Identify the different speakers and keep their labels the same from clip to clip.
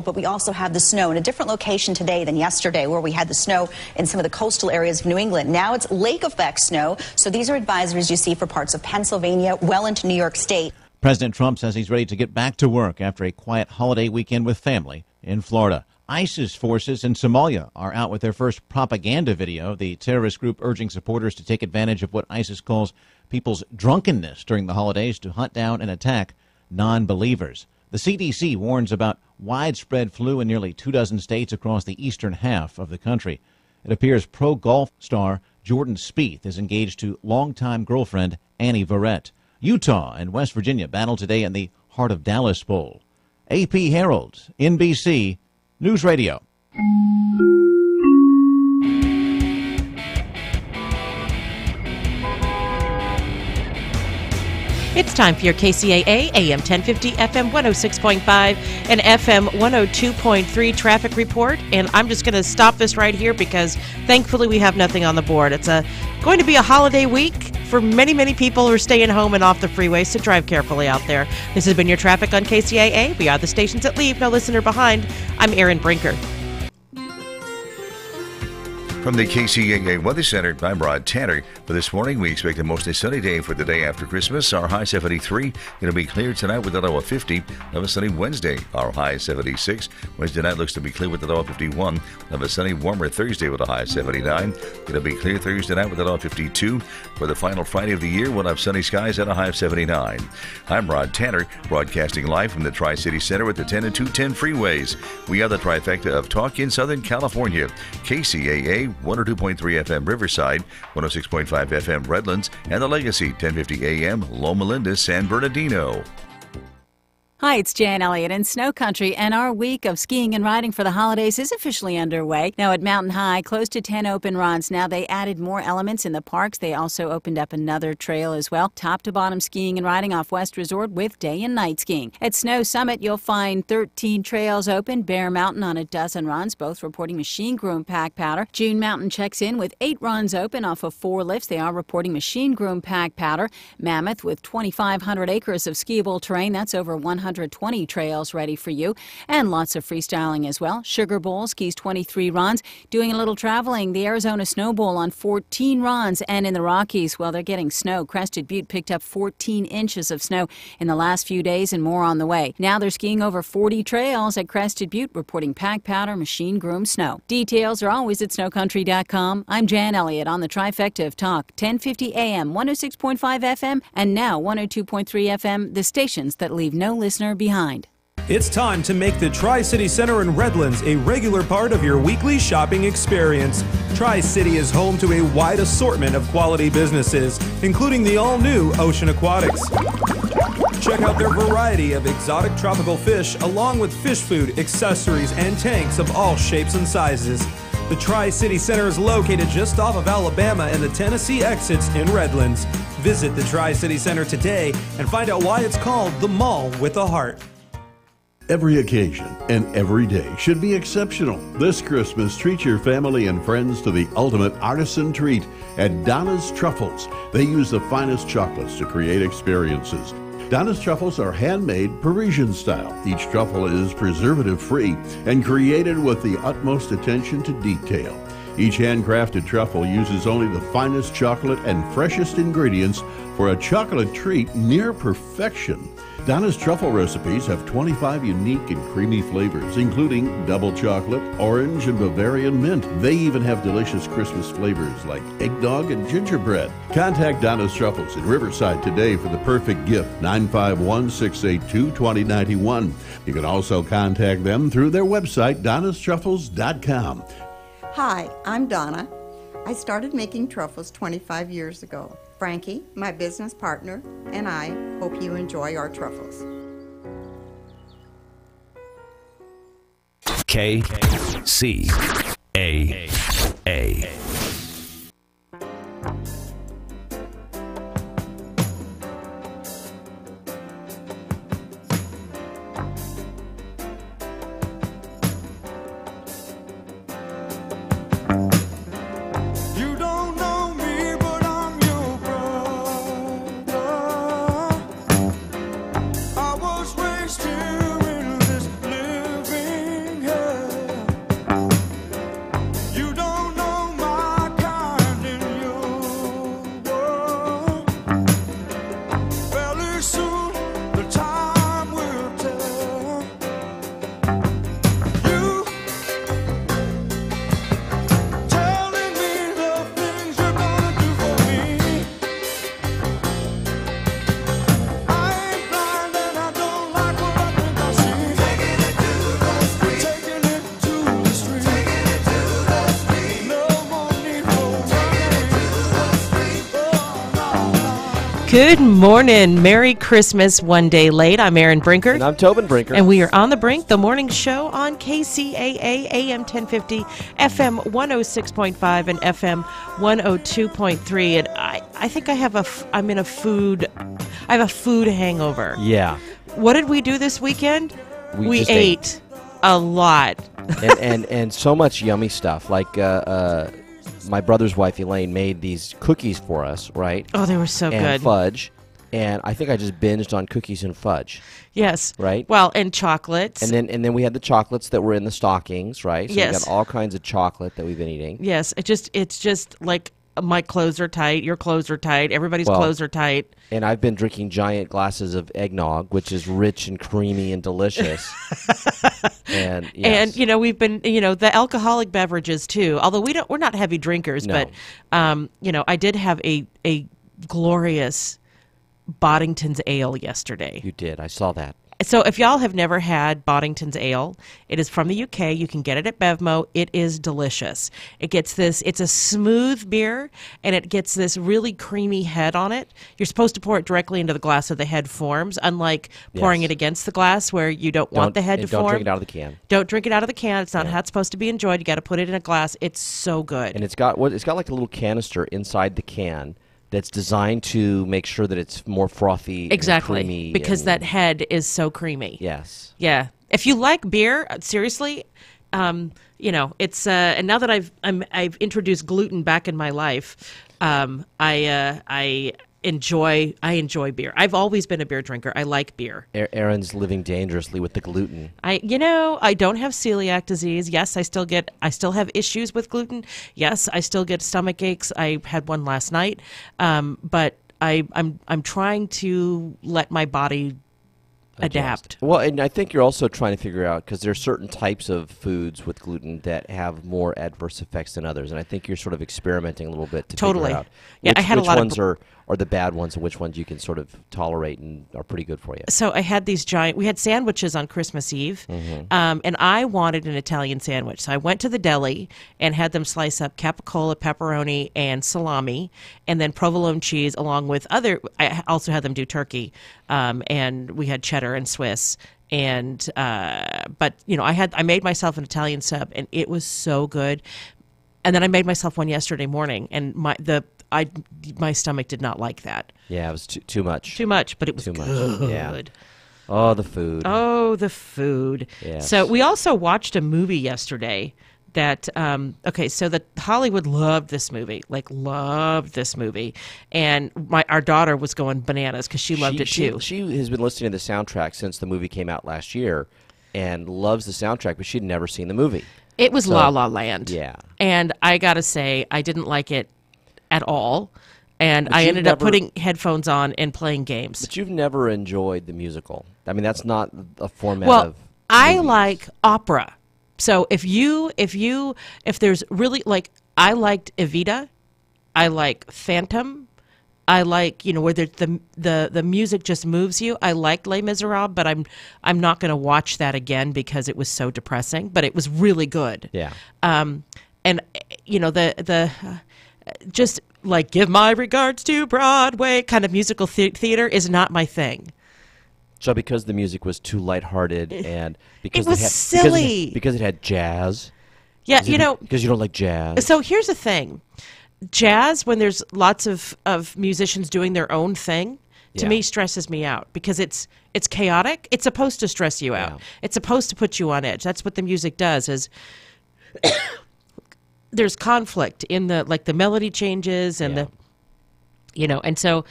Speaker 1: But we also have the snow in a different location today than yesterday, where we had the snow in some of the coastal areas of New England. Now it's lake effect snow. So these are advisories you see for parts of Pennsylvania, well into New York State.
Speaker 2: President Trump says he's ready to get back to work after a quiet holiday weekend with family in Florida. ISIS forces in Somalia are out with their first propaganda video. The terrorist group urging supporters to take advantage of what ISIS calls people's drunkenness during the holidays to hunt down and attack non-believers. The CDC warns about widespread flu in nearly 24 states across the eastern half of the country. It appears pro golf star Jordan Spieth is engaged to longtime girlfriend Annie Verrett. Utah and West Virginia battle today in the Heart of Dallas Bowl. AP Herald, NBC News Radio.
Speaker 3: It's time for your KCAA AM 1050, FM 106.5, and FM 102.3 traffic report. And I'm just going to stop this right here because thankfully we have nothing on the board. It's going to be a holiday week for many, many people who are staying home and off the freeways, so drive carefully out there. This has been your traffic on KCAA. We are the stations that leave no listener behind. I'm Erin Brinker.
Speaker 4: From the KCAA Weather Center, I'm Rod Tanner. For this morning, we expect a mostly sunny day for the day after Christmas. Our high 73. It'll be clear tonight with a low of 50. We'll have a sunny Wednesday. Our high 76. Wednesday night looks to be clear with a low of 51. We'll have a sunny, warmer Thursday with a high 79. It'll be clear Thursday night with a low of 52. For the final Friday of the year, we'll have sunny skies at a high of 79. I'm Rod Tanner, broadcasting live from the Tri-City Center at the 10 and 210 freeways. We are the trifecta of talk in Southern California. KCAA 102.3 FM Riverside, 106.5 FM Redlands, and the Legacy 1050 AM Loma Linda, San Bernardino.
Speaker 5: Hi, it's Jan Elliott in Snow Country, and our week of skiing and riding for the holidays is officially underway. Now at Mountain High, close to 10 open runs. Now they added more elements in the parks. They also opened up another trail as well. Top to bottom skiing and riding off West Resort with day and night skiing. At Snow Summit, you'll find 13 trails open. Bear Mountain on a dozen runs, both reporting machine groom pack powder. June Mountain checks in with 8 runs open off of 4 lifts. They are reporting machine groom pack powder. Mammoth with 2,500 acres of skiable terrain. That's over 120 trails ready for you, and lots of freestyling as well. Sugar Bowl skis 23 runs. Doing a little traveling, the Arizona Snow Bowl on 14 runs, and in the Rockies, well, they're getting snow. Crested Butte picked up 14 inches of snow in the last few days, and more on the way. Now they're skiing over 40 trails at Crested Butte, reporting pack powder, machine groom snow. Details are always at snowcountry.com. I'm Jan Elliott on the trifecta of talk, 1050 AM, 106.5 FM, and now 102.3 FM, the stations that leave no listener behind.
Speaker 6: It's time to make the Tri-City Center in Redlands a regular part of your weekly shopping experience. Tri-City is home to a wide assortment of quality businesses, including the all-new Ocean Aquatics. Check out their variety of exotic tropical fish, along with fish food, accessories, and tanks of all shapes and sizes. The Tri-City Center is located just off of Alabama and the Tennessee exits in Redlands. Visit the Tri-City Center today and find out why it's called the Mall with a Heart.
Speaker 7: Every occasion and every day should be exceptional. This Christmas, treat your family and friends to the ultimate artisan treat at Donna's Truffles. They use the finest chocolates to create experiences. Donna's Truffles are handmade Parisian style. Each truffle is preservative-free and created with the utmost attention to detail. Each handcrafted truffle uses only the finest chocolate and freshest ingredients for a chocolate treat near perfection. Donna's truffle recipes have 25 unique and creamy flavors, including double chocolate, orange, and Bavarian mint. They even have delicious Christmas flavors like eggnog and gingerbread. Contact Donna's Truffles in Riverside today for the perfect gift, 951-682-2091. You can also contact them through their website, donnastruffles.com.
Speaker 8: Hi, I'm Donna. I started making truffles 25 years ago. Frankie, my business partner, and I hope you enjoy our truffles.
Speaker 9: KCAA.
Speaker 10: I was raised here in this living
Speaker 3: Good morning. Merry Christmas one day late. I'm Erin Brinker.
Speaker 10: And I'm Tobin Brinker.
Speaker 3: And we are on the brink, the morning show on Kcaa AM 1050, FM 106.5, and FM 102.3. And I think I have I have a food hangover.
Speaker 10: Yeah.
Speaker 3: What did we do this weekend? We
Speaker 10: just
Speaker 3: ate a lot.
Speaker 10: and so much yummy stuff. Like my brother's wife Elaine made these cookies for us, right?
Speaker 3: Oh, they were so
Speaker 10: and
Speaker 3: good.
Speaker 10: Fudge. And I think I just binged on cookies and fudge.
Speaker 3: Yes.
Speaker 10: Right?
Speaker 3: Well, and chocolates.
Speaker 10: And then we had the chocolates that were in the stockings, right? So
Speaker 3: yes.
Speaker 10: we got all kinds of chocolate that we've been eating.
Speaker 3: Yes. It's just like my clothes are tight, your clothes are tight, everybody's clothes are tight.
Speaker 10: And I've been drinking giant glasses of eggnog, which is rich and creamy and delicious. And yes.
Speaker 3: And we've been the alcoholic beverages too. Although we're not heavy drinkers,
Speaker 10: No.
Speaker 3: but I did have a glorious Boddington's ale yesterday.
Speaker 10: You did. I saw that.
Speaker 3: So if y'all have never had Boddington's ale, it is from the UK. You can get it at Bevmo. It is delicious. It's a smooth beer, and it gets this really creamy head on it. You're supposed to pour it directly into the glass so the head forms, unlike pouring
Speaker 10: Yes.
Speaker 3: it against the glass where you don't want the head to form.
Speaker 10: Don't drink it out of the can.
Speaker 3: Don't drink it out of the can. It's not how it's supposed to be enjoyed. You got to put it in a glass. It's so good.
Speaker 10: And it's got like a little canister inside the can that's designed to make sure that it's more frothy
Speaker 3: exactly,
Speaker 10: and creamy.
Speaker 3: Because that head is so creamy.
Speaker 10: Yes.
Speaker 3: Yeah. If you like beer, seriously, it's and now that I've introduced gluten back in my life, I enjoy beer. I've always been a beer drinker. I like beer.
Speaker 10: Erin's living dangerously with the gluten.
Speaker 3: I don't have celiac disease. Yes, I still have issues with gluten. Yes, I still get stomach aches. I had one last night. But I'm trying to let my body adapt.
Speaker 10: Well, and I think you're also trying to figure out, because there are certain types of foods with gluten that have more adverse effects than others, and I think you're sort of experimenting a little bit to figure out
Speaker 3: I had
Speaker 10: which
Speaker 3: a lot
Speaker 10: ones are the bad ones and which ones you can sort of tolerate and are pretty good for you.
Speaker 3: So I had we had sandwiches on Christmas Eve, and I wanted an Italian sandwich. So I went to the deli and had them slice up capicola, pepperoni, and salami, and then provolone cheese along with I also had them do turkey, and we had cheddar and Swiss. And but I made myself an Italian sub, and it was so good. And then I made myself one yesterday morning, and my stomach did not like that.
Speaker 10: Yeah, it was too much.
Speaker 3: Too much, but it was
Speaker 10: too
Speaker 3: good.
Speaker 10: Much. Yeah. Oh, the food.
Speaker 3: Oh, the food.
Speaker 10: Yes.
Speaker 3: So we also watched a movie yesterday that, so the Hollywood loved this movie, and our daughter was going bananas because she loved it too.
Speaker 10: She has been listening to the soundtrack since the movie came out last year and loves the soundtrack, but she'd never seen the movie.
Speaker 3: It was La La Land.
Speaker 10: Yeah.
Speaker 3: And I got to say, I didn't like it at all. And I ended up putting headphones on and playing games.
Speaker 10: But you've never enjoyed the musical. I mean, that's not a format
Speaker 3: of
Speaker 10: movies.
Speaker 3: I like opera. So if there's really, like, I liked Evita, I like Phantom, I like, where the music just moves you. I liked Les Miserables, but I'm not going to watch that again because it was so depressing, but it was really good.
Speaker 10: Yeah.
Speaker 3: And the just like give my regards to Broadway kind of musical theater is not my thing.
Speaker 10: So because the music was too lighthearted and because
Speaker 3: it was silly
Speaker 10: because it had jazz.
Speaker 3: Yeah,
Speaker 10: because you don't like jazz.
Speaker 3: So here's the thing. Jazz, when there's lots of musicians doing their own thing, to me stresses me out because it's chaotic. It's supposed to stress you out.
Speaker 10: Yeah.
Speaker 3: It's supposed to put you on edge. That's what the music does is there's conflict in the melody changes and and so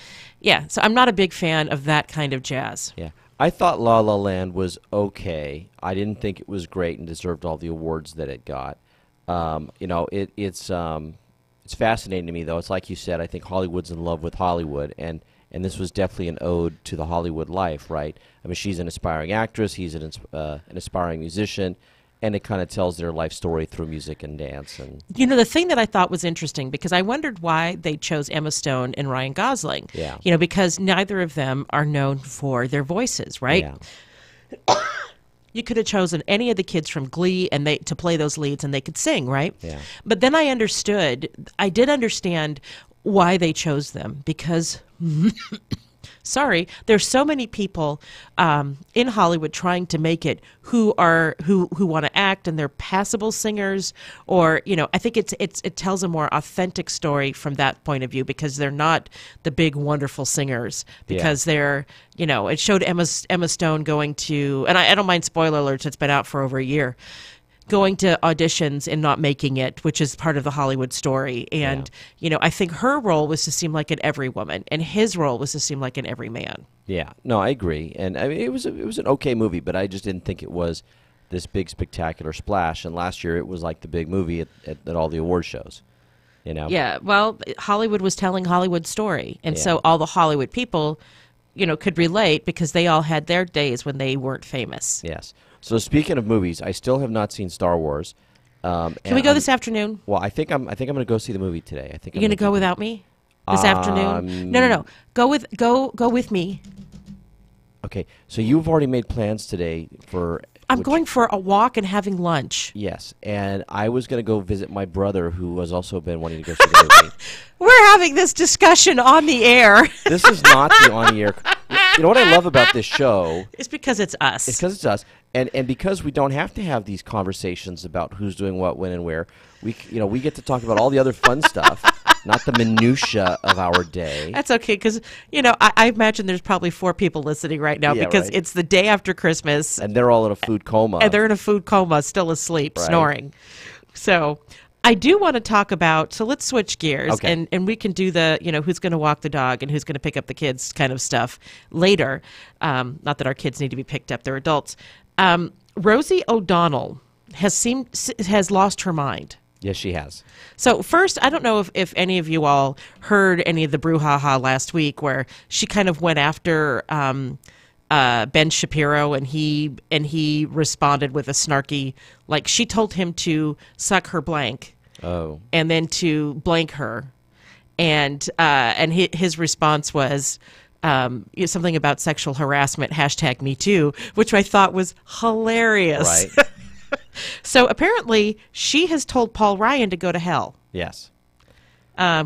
Speaker 3: I'm not a big fan of that kind of jazz.
Speaker 10: Yeah. I thought La La Land was okay. I didn't think it was great and deserved all the awards that it got. It's fascinating to me, though. It's like you said, I think Hollywood's in love with Hollywood, and this was definitely an ode to the Hollywood life, right? I mean, she's an aspiring actress, he's an aspiring musician, and it kind of tells their life story through music and dance. And
Speaker 3: the thing that I thought was interesting, because I wondered why they chose Emma Stone and Ryan Gosling.
Speaker 10: Yeah.
Speaker 3: Because neither of them are known for their voices, right?
Speaker 10: Yeah.
Speaker 3: You could have chosen any of the kids from Glee to play those leads, and they could sing, right?
Speaker 10: Yeah.
Speaker 3: But then I did understand why they chose them, because Sorry, there's so many people in Hollywood trying to make it who want to act, and they're passable singers, or I think it tells a more authentic story from that point of view, because they're not the big wonderful singers, because they're it showed Emma Stone going to, and I don't mind spoiler alerts, it's been out for over a year, going to auditions and not making it, which is part of the Hollywood story. And, I think her role was to seem like an every woman, and his role was to seem like an every man.
Speaker 10: Yeah, no, I agree. And I mean, it was an okay movie, but I just didn't think it was this big spectacular splash. And last year it was like the big movie at all the award shows, Yeah,
Speaker 3: well, Hollywood was telling Hollywood's story. And so all the Hollywood people, could relate, because they all had their days when they weren't famous.
Speaker 10: Yes. So speaking of movies, I still have not seen Star Wars.
Speaker 3: Can we go this afternoon?
Speaker 10: Well, I think I'm going to go see the movie today. I think
Speaker 3: you're going to go without me this afternoon. No. Go with me.
Speaker 10: Okay. So you've already made plans today for.
Speaker 3: I'm going for a walk and having lunch.
Speaker 10: Yes, and I was going to go visit my brother, who has also been wanting to go see the movie.
Speaker 3: We're having this discussion on the air.
Speaker 10: This is not the on the air. You know what I love about this show?
Speaker 3: It's because it's us.
Speaker 10: It's because it's us, and because we don't have to have these conversations about who's doing what, when, and where. We get to talk about all the other fun stuff, not the minutia of our day.
Speaker 3: That's okay, because I imagine there's probably 4 people listening right now, because it's the day after Christmas,
Speaker 10: and they're all in a food coma.
Speaker 3: And they're in a food coma, still asleep, snoring. So I do want to talk about, so let's switch gears, and we can do the, who's going to walk the dog and who's going to pick up the kids kind of stuff later. Not that our kids need to be picked up, they're adults. Rosie O'Donnell has lost her mind.
Speaker 10: Yes, she has.
Speaker 3: So first, I don't know if any of you all heard any of the brouhaha last week, where she kind of went after Ben Shapiro, and he responded with a snarky, like, she told him to suck her blank, and then to blank her, and his response was something about sexual harassment, #MeToo, which I thought was hilarious.
Speaker 10: Right.
Speaker 3: So apparently she has told Paul Ryan to go to hell.
Speaker 10: Yes.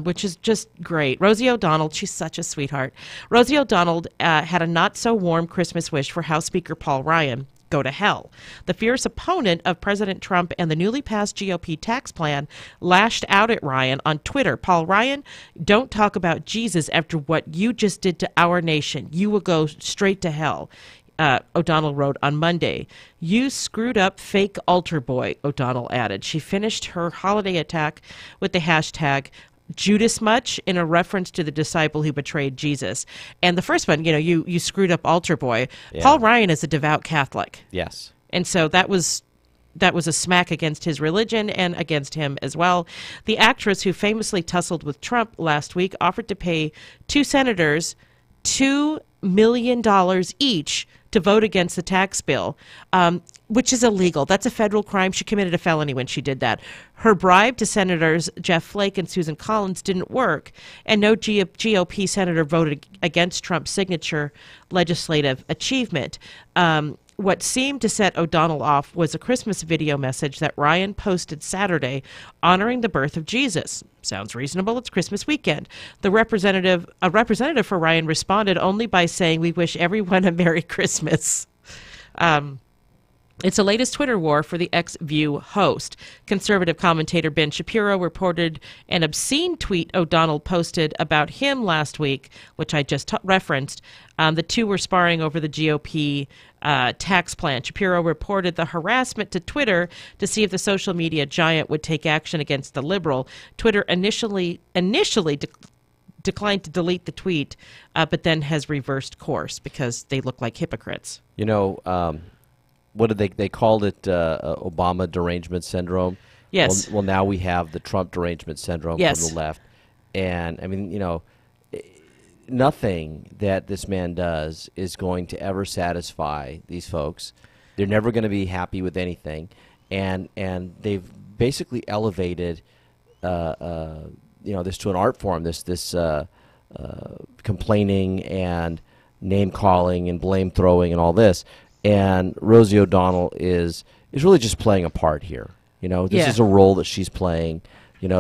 Speaker 3: Which is just great. Rosie O'Donnell, she's such a sweetheart. Rosie O'Donnell had a not-so-warm Christmas wish for House Speaker Paul Ryan: go to hell. The fierce opponent of President Trump and the newly passed GOP tax plan lashed out at Ryan on Twitter. Paul Ryan, don't talk about Jesus after what you just did to our nation. You will go straight to hell. O'Donnell wrote on Monday. You screwed up, fake altar boy, O'Donnell added. She finished her holiday attack with the hashtag Judas much, in a reference to the disciple who betrayed Jesus. And the first one, you screwed up altar boy. Yeah. Paul Ryan is a devout Catholic.
Speaker 10: Yes.
Speaker 3: And so that was a smack against his religion and against him as well. The actress, who famously tussled with Trump last week, offered to pay 2 senators $2 million each to vote against the tax bill, which is illegal. That's a federal crime. She committed a felony when she did that. Her bribe to Senators Jeff Flake and Susan Collins didn't work, and no GOP senator voted against Trump's signature legislative achievement. What seemed to set O'Donnell off was a Christmas video message that Ryan posted Saturday honoring the birth of Jesus. Sounds reasonable. It's Christmas weekend. A representative for Ryan responded only by saying, "We wish everyone a Merry Christmas." It's the latest Twitter war for the X-View host. Conservative commentator Ben Shapiro reported an obscene tweet O'Donnell posted about him last week, which I just referenced. The two were sparring over the GOP tax plan. Shapiro reported the harassment to Twitter to see if the social media giant would take action against the liberal. Twitter initially declined to delete the tweet, but then has reversed course because they look like hypocrites.
Speaker 10: What did they called it? Obama derangement syndrome.
Speaker 3: Yes.
Speaker 10: Well, now we have the Trump derangement syndrome from the left, and I mean, nothing that this man does is going to ever satisfy these folks. They're never going to be happy with anything, and they've basically elevated, this to an art form. This complaining and name calling and blame throwing and all this. And Rosie O'Donnell is really just playing a part here. This is a role that she's playing.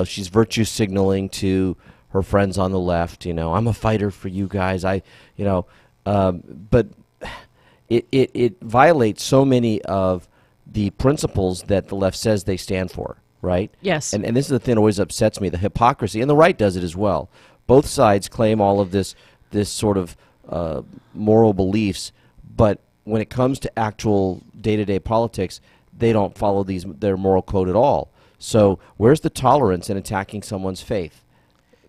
Speaker 10: She's virtue signaling to her friends on the left. I'm a fighter for you guys. But it violates so many of the principles that the left says they stand for, right?
Speaker 3: Yes.
Speaker 10: And this is the thing that always upsets me, the hypocrisy, and the right does it as well. Both sides claim all of this sort of moral beliefs, but when it comes to actual day-to-day politics, they don't follow their moral code at all. So where's the tolerance in attacking someone's faith?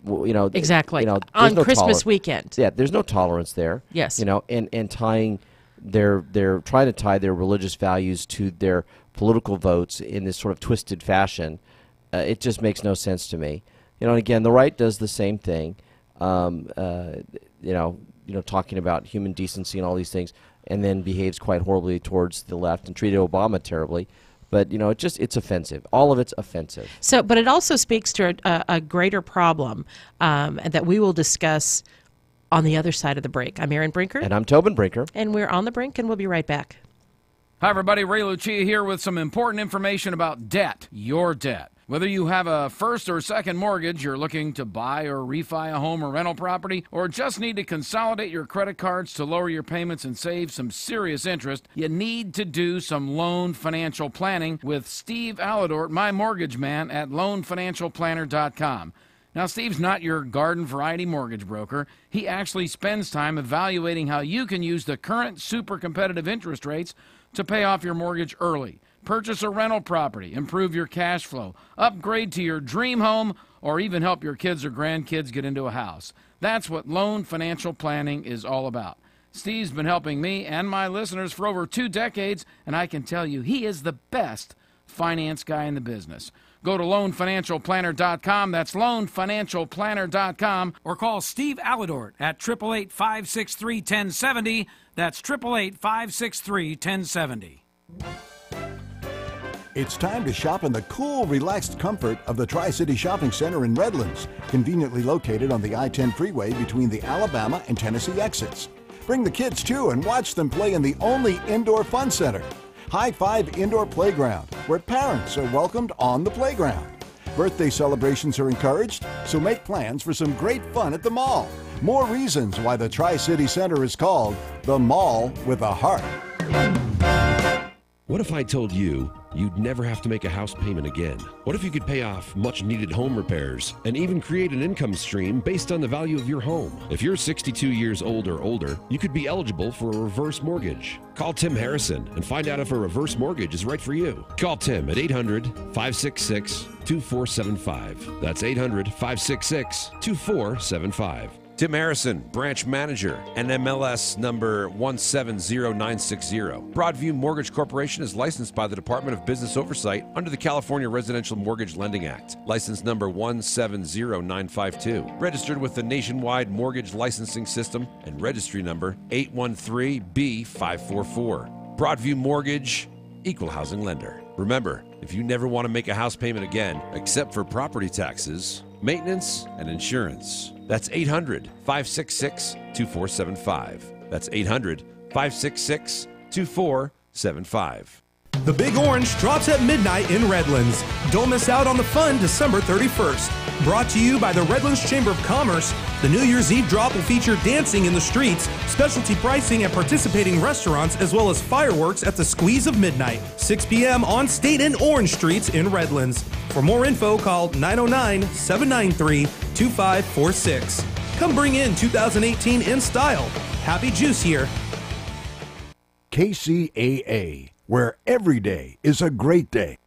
Speaker 3: Exactly.
Speaker 10: On
Speaker 3: no Christmas weekend.
Speaker 10: Yeah, there's no tolerance there.
Speaker 3: Yes.
Speaker 10: And tying they're trying to tie their religious values to their political votes in this sort of twisted fashion. It just makes no sense to me. And again, the right does the same thing. Talking about human decency and all these things, and then behaves quite horribly towards the left and treated Obama terribly. But it's offensive. All of it's offensive.
Speaker 3: So, but it also speaks to a greater problem that we will discuss on the other side of the break. I'm Erin Brinker.
Speaker 10: And I'm Tobin Brinker.
Speaker 3: And we're on the brink, and we'll be right back.
Speaker 11: Hi, everybody. Ray Lucia here with some important information about debt, your debt. Whether you have a first or second mortgage, you're looking to buy or refi a home or rental property, or just need to consolidate your credit cards to lower your payments and save some serious interest, you need to do some loan financial planning with Steve Alladort, my mortgage man, at loanfinancialplanner.com. Now, Steve's not your garden variety mortgage broker. He actually spends time evaluating how you can use the current super competitive interest rates to pay off your mortgage early. Purchase a rental property, improve your cash flow, upgrade to your dream home, or even help your kids or grandkids get into a house. That's what loan financial planning is all about. Steve's been helping me and my listeners for over 2 decades, and I can tell you he is the best finance guy in the business. Go to loanfinancialplanner.com. That's loanfinancialplanner.com.
Speaker 12: Or call Steve Alladort at 888-563-1070. That's 888-563-1070.
Speaker 13: It's time to shop in the cool, relaxed comfort of the Tri-City Shopping Center in Redlands, conveniently located on the I-10 freeway between the Alabama and Tennessee exits. Bring the kids too and watch them play in the only indoor fun center, High Five Indoor Playground, where parents are welcomed on the playground. Birthday celebrations are encouraged, so make plans for some great fun at the mall. More reasons why the Tri-City Center is called the Mall with a Heart.
Speaker 9: What if I told you you'd never have to make a house payment again? What if you could pay off much-needed home repairs and even create an income stream based on the value of your home? If you're 62 years old or older, you could be eligible for a reverse mortgage. Call Tim Harrison and find out if a reverse mortgage is right for you. Call Tim at 800-566-2475. That's 800-566-2475. Tim Harrison, branch manager, NMLS number 170960. Broadview Mortgage Corporation is licensed by the Department of Business Oversight under the California Residential Mortgage Lending Act. License number 170952. Registered with the Nationwide Mortgage Licensing System and registry number 813B544. Broadview Mortgage, equal housing lender. Remember, if you never want to make a house payment again, except for property taxes, maintenance, and insurance, that's 800-566-2475. That's 800-566-2475.
Speaker 6: The Big Orange drops at midnight in Redlands. Don't miss out on the fun December 31st. Brought to you by the Redlands Chamber of Commerce, the New Year's Eve drop will feature dancing in the streets, specialty pricing at participating restaurants, as well as fireworks at the Squeeze of Midnight, 6 p.m. on State and Orange Streets in Redlands. For more info, call 909-793-2546. Come bring in 2018 in style. Happy Juice here.
Speaker 13: KCAA, where every day is a great day.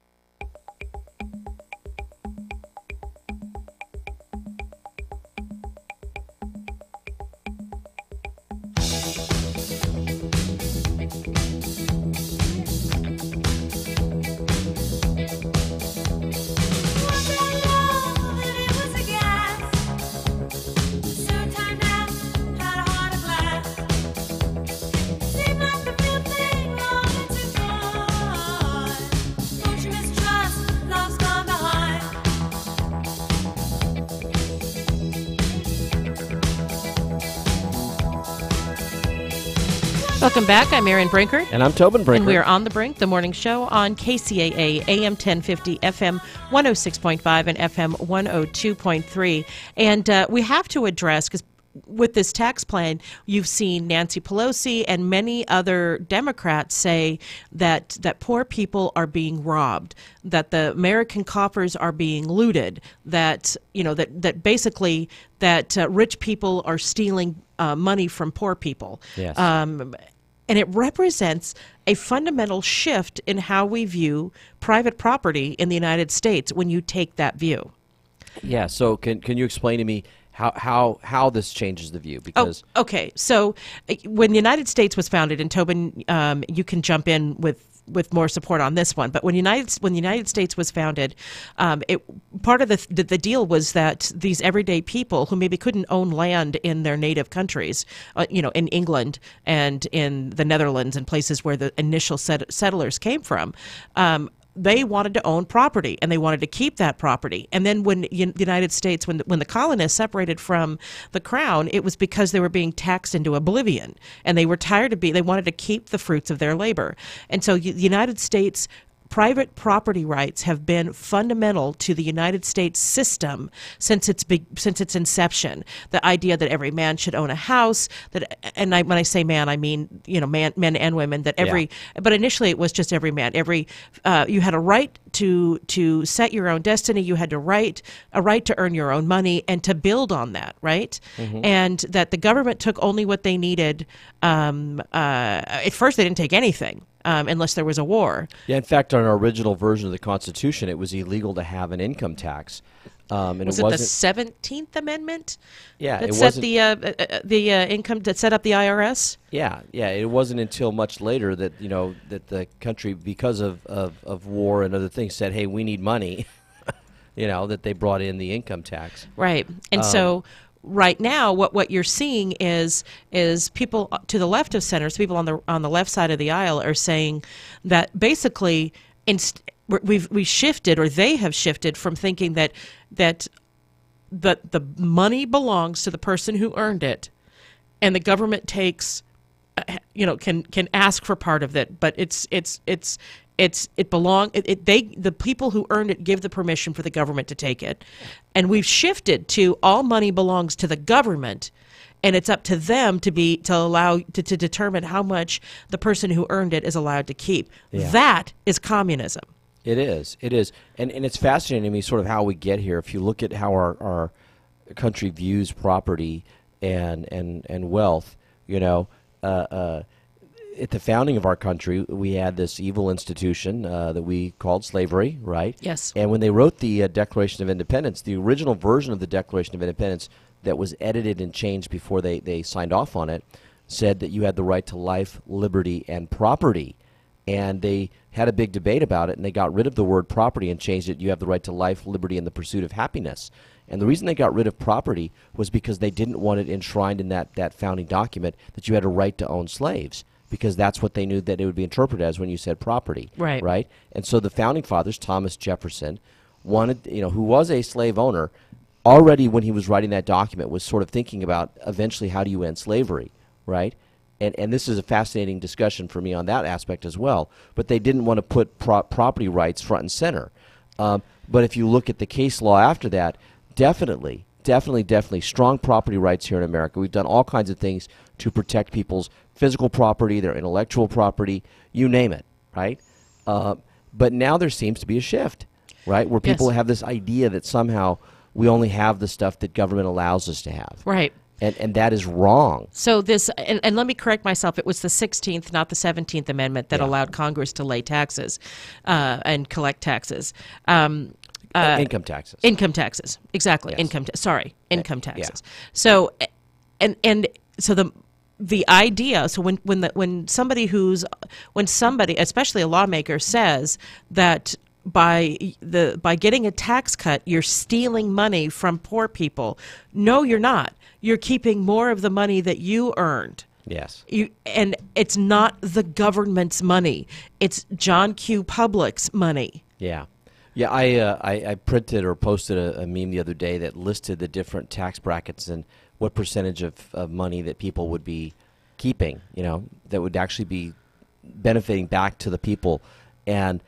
Speaker 14: Don't you
Speaker 3: Welcome back. I'm Erin Brinkert.
Speaker 10: And I'm Tobin Brinkert.
Speaker 3: And we are on The Brink, the morning show on KCAA, AM 1050, FM 106.5, and FM 102.3. And we have to address, because with this tax plan, you've seen Nancy Pelosi and many other Democrats say that poor people are being robbed, that the American coffers are being looted, that that basically that rich people are stealing money from poor people.
Speaker 10: Yes.
Speaker 3: And it represents a fundamental shift in how we view private property in the United States when you take that view.
Speaker 10: Yeah. So can you explain to me how this changes the view? Because
Speaker 3: okay. So when the United States was founded, and Tobin, you can jump in with more support on this one. But when the United States was founded, part of the deal was that these everyday people who maybe couldn't own land in their native countries, in England and in the Netherlands and places where the initial settlers came from, they wanted to own property, and they wanted to keep that property. And then when the United States, when the colonists separated from the crown, it was because they were being taxed into oblivion, and they were they wanted to keep the fruits of their labor. And so the United States private property rights have been fundamental to the United States system since its inception. The idea that every man should own a house, when I say man, I mean men and women. But initially it was just every man. You had a right to set your own destiny. You had a right to earn your own money and to build on that, right? Mm-hmm. And that the government took only what they needed. At first, they didn't take anything. Unless there was a war. Yeah,
Speaker 10: in fact, on our original version of the Constitution, it was illegal to have an income tax. And
Speaker 3: was it the 17th Amendment?
Speaker 10: Yeah,
Speaker 3: that set the income, that set up the IRS.
Speaker 10: Yeah. It wasn't until much later that that the country, because of war and other things, said, "Hey, we need money." That they brought in the income tax.
Speaker 3: Right, and so. Right now, what you're seeing is people to the left of center, so people on the left side of the aisle are saying that basically we shifted, or they have shifted from thinking that the money belongs to the person who earned it, and the government takes, can ask for part of it, but the people who earned it give the permission for the government to take it. And we've shifted to all money belongs to the government, and it's up to them to determine how much the person who earned it is allowed to keep. Yeah. That is communism.
Speaker 10: It is. And it's fascinating to me sort of how we get here. If you look at how our country views property and wealth, at the founding of our country, we had this evil institution that we called slavery, right?
Speaker 3: Yes.
Speaker 10: And when they wrote the Declaration of Independence, the original version of the Declaration of Independence that was edited and changed before they signed off on it said that you had the right to life, liberty, and property. And they had a big debate about it, and they got rid of the word property and changed it. You have the right to life, liberty, and the pursuit of happiness. And the reason they got rid of property was because they didn't want it enshrined in that founding document that you had a right to own slaves, because that's what they knew that it would be interpreted as when you said property.
Speaker 3: Right.
Speaker 10: And so the founding fathers, Thomas Jefferson, wanted, who was a slave owner, already when he was writing that document was sort of thinking about eventually how do you end slavery, right? And this is a fascinating discussion for me on that aspect as well. But they didn't want to put property rights front and center. But if you look at the case law after that, definitely strong property rights here in America. We've done all kinds of things to protect people's physical property, their intellectual property, you name it, right? But now there seems to be a shift, right, where people have this idea that somehow we only have the stuff that government allows us to have.
Speaker 3: Right.
Speaker 10: And that is wrong.
Speaker 3: So this, and let me correct myself, it was the 16th, not the 17th Amendment that allowed Congress to lay taxes and collect taxes.
Speaker 10: Income taxes.
Speaker 3: Income taxes, exactly.
Speaker 10: Yes.
Speaker 3: Income taxes. So, and so the idea. So when somebody, especially a lawmaker, says that by getting a tax cut, you're stealing money from poor people. No, you're not. You're keeping more of the money that you earned.
Speaker 10: Yes.
Speaker 3: And it's not the government's money. It's John Q. Public's money.
Speaker 10: Yeah. Yeah, I printed or posted a meme the other day that listed the different tax brackets and what percentage of money that people would be keeping, that would actually be benefiting back to the people. And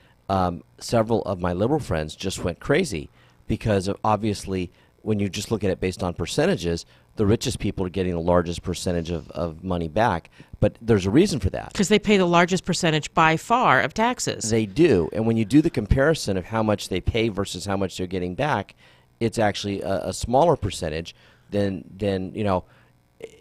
Speaker 10: several of my liberal friends just went crazy because obviously when you just look at it based on percentages, the richest people are getting the largest percentage of money back. But there's a reason for that.
Speaker 3: Because they pay the largest percentage by far of taxes.
Speaker 10: They do. And when you do the comparison of how much they pay versus how much they're getting back, it's actually a smaller percentage than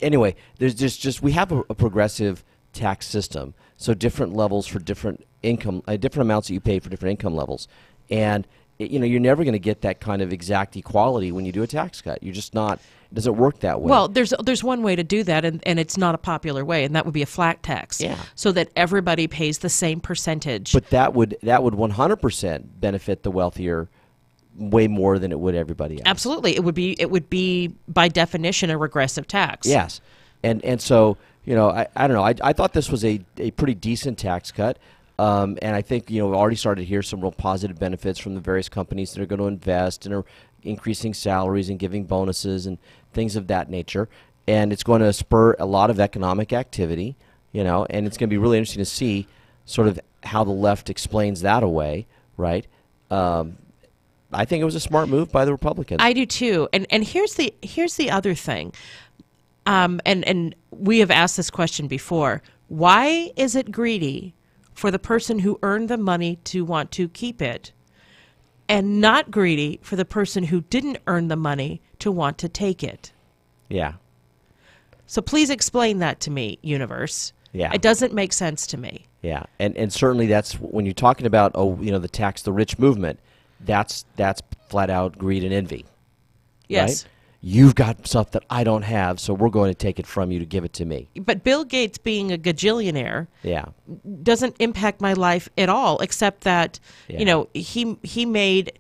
Speaker 10: anyway, there's just we have a progressive tax system. So different levels for different income, different amounts that you pay for different income levels. And you're never going to get that kind of exact equality when you do a tax cut. You're just not. It doesn't work that way.
Speaker 3: Well, there's one way to do that, and it's not a popular way, and that would be a flat tax.
Speaker 10: Yeah.
Speaker 3: So that everybody pays the same percentage.
Speaker 10: But that would 100% benefit the wealthier way more than it would everybody else.
Speaker 3: Absolutely. It would be by definition a regressive tax.
Speaker 10: Yes. And so, I don't know. I thought this was a pretty decent tax cut. And I think, we've already started to hear some real positive benefits from the various companies that are going to invest and are increasing salaries and giving bonuses and things of that nature. And it's going to spur a lot of economic activity, and it's going to be really interesting to see sort of how the left explains that away, right? I think it was a smart move by the Republicans.
Speaker 3: I do too. And here's the other thing. And we have asked this question before. Why is it greedy for the person who earned the money to want to keep it, and not greedy for the person who didn't earn the money to want to take it?
Speaker 10: Yeah.
Speaker 3: So please explain that to me, universe.
Speaker 10: Yeah.
Speaker 3: It doesn't make sense to me.
Speaker 10: Yeah. And certainly that's when you're talking about, the tax the rich movement, that's flat out greed and envy.
Speaker 3: Yes.
Speaker 10: Right? You've got stuff that I don't have, so we're going to take it from you to give it to me.
Speaker 3: But Bill Gates being a gajillionaire doesn't impact my life at all, except that, he made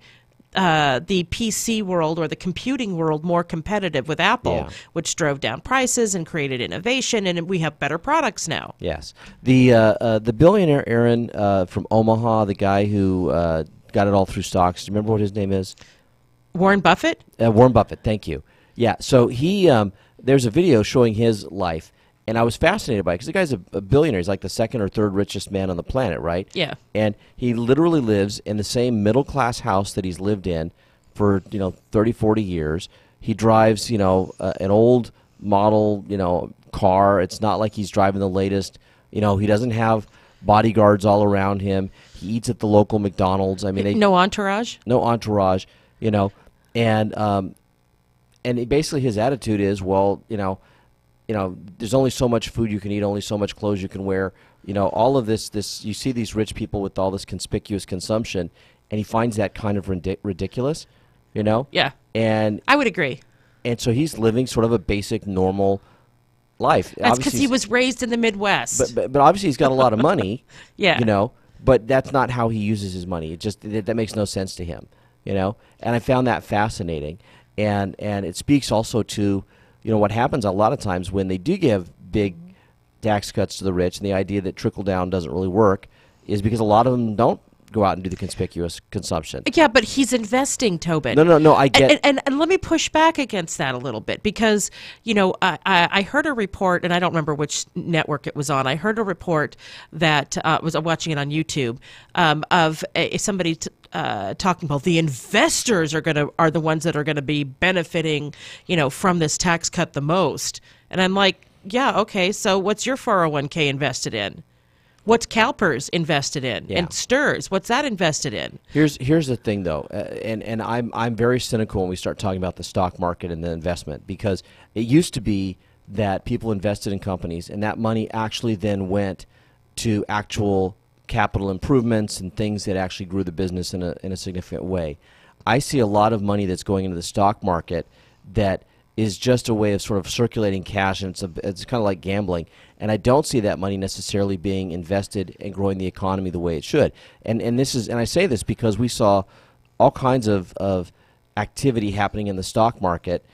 Speaker 3: the PC world or the computing world more competitive with Apple, which drove down prices and created innovation, and we have better products now.
Speaker 10: Yes. The billionaire Aaron from Omaha, the guy who got it all through stocks, do you remember what his name is?
Speaker 3: Warren Buffett?
Speaker 10: Warren Buffett, thank you. Yeah, so he there's a video showing his life, and I was fascinated by it because the guy's a billionaire. He's like the second or third richest man on the planet, right?
Speaker 3: Yeah.
Speaker 10: And he literally lives in the same middle-class house that he's lived in for, 30, 40 years. He drives, an old model, car. It's not like he's driving the latest. He doesn't have bodyguards all around him. He eats at the local McDonald's. I mean,
Speaker 3: no entourage?
Speaker 10: No entourage, and basically his attitude is, there's only so much food you can eat, only so much clothes you can wear. All of this, you see these rich people with all this conspicuous consumption, and he finds that kind of ridiculous,
Speaker 3: Yeah.
Speaker 10: And
Speaker 3: I would agree.
Speaker 10: And so he's living sort of a basic, normal life.
Speaker 3: That's because he was raised in the Midwest.
Speaker 10: But obviously he's got a lot of money,
Speaker 3: yeah.
Speaker 10: But that's not how he uses his money. That makes no sense to him, And I found that fascinating. And it speaks also to, what happens a lot of times when they do give big tax cuts to the rich, and the idea that trickle down doesn't really work is because a lot of them don't go out and do the conspicuous consumption.
Speaker 3: Yeah, but he's investing, Tobin.
Speaker 10: No, I get...
Speaker 3: And let me push back against that a little bit because, I heard a report, and I don't remember which network it was on. I heard a report that was watching it on YouTube of somebody talking about the investors are the ones that are going to be benefiting, from this tax cut the most. And I'm like, yeah, okay, so what's your 401k invested in? What's CalPERS invested in?
Speaker 10: Yeah.
Speaker 3: And STRS, what's that invested in?
Speaker 10: Here's the thing, though, and I'm very cynical when we start talking about the stock market and the investment, because it used to be that people invested in companies, and that money actually then went to actual capital improvements and things that actually grew the business in a significant way. I see a lot of money that's going into the stock market that is just a way of sort of circulating cash, and it's kind of like gambling. And I don't see that money necessarily being invested and growing the economy the way it should. And I say this because we saw all kinds of activity happening in the stock market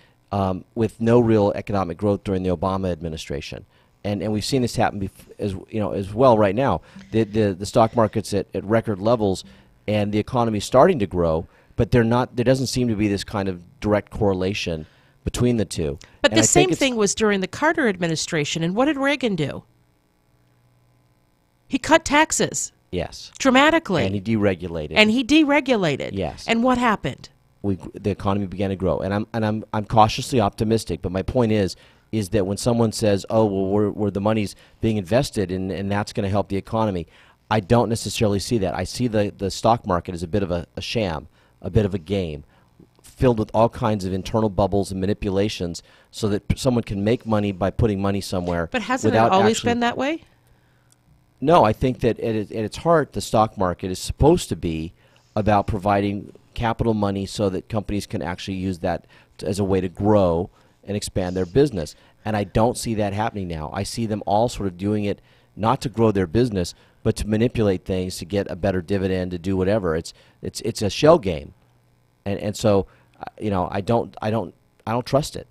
Speaker 10: with no real economic growth during the Obama administration. And we've seen this happen as well right now. The stock market's at record levels, and the economy's starting to grow, but there doesn't seem to be this kind of direct correlation between the two.
Speaker 3: But
Speaker 10: And
Speaker 3: the
Speaker 10: I think
Speaker 3: same thing was during the Carter administration. And what did Reagan do? He cut taxes.
Speaker 10: Yes.
Speaker 3: Dramatically.
Speaker 10: And he deregulated.
Speaker 3: Yes. And what happened?
Speaker 10: The economy began to grow. And I'm cautiously optimistic. But my point is that when someone says, "Oh, well, where the money's being invested and that's going to help the economy," I don't necessarily see that. I see the stock market as a bit of a sham, a bit of a game, filled with all kinds of internal bubbles and manipulations, so that someone can make money by putting money somewhere.
Speaker 3: But hasn't it always been that way?
Speaker 10: No, I think that at its heart, the stock market is supposed to be about providing capital money so that companies can actually use that as a way to grow and expand their business. And I don't see that happening now. I see them all sort of doing it not to grow their business, but to manipulate things to get a better dividend, to do whatever. It's a shell game, and so I don't trust it.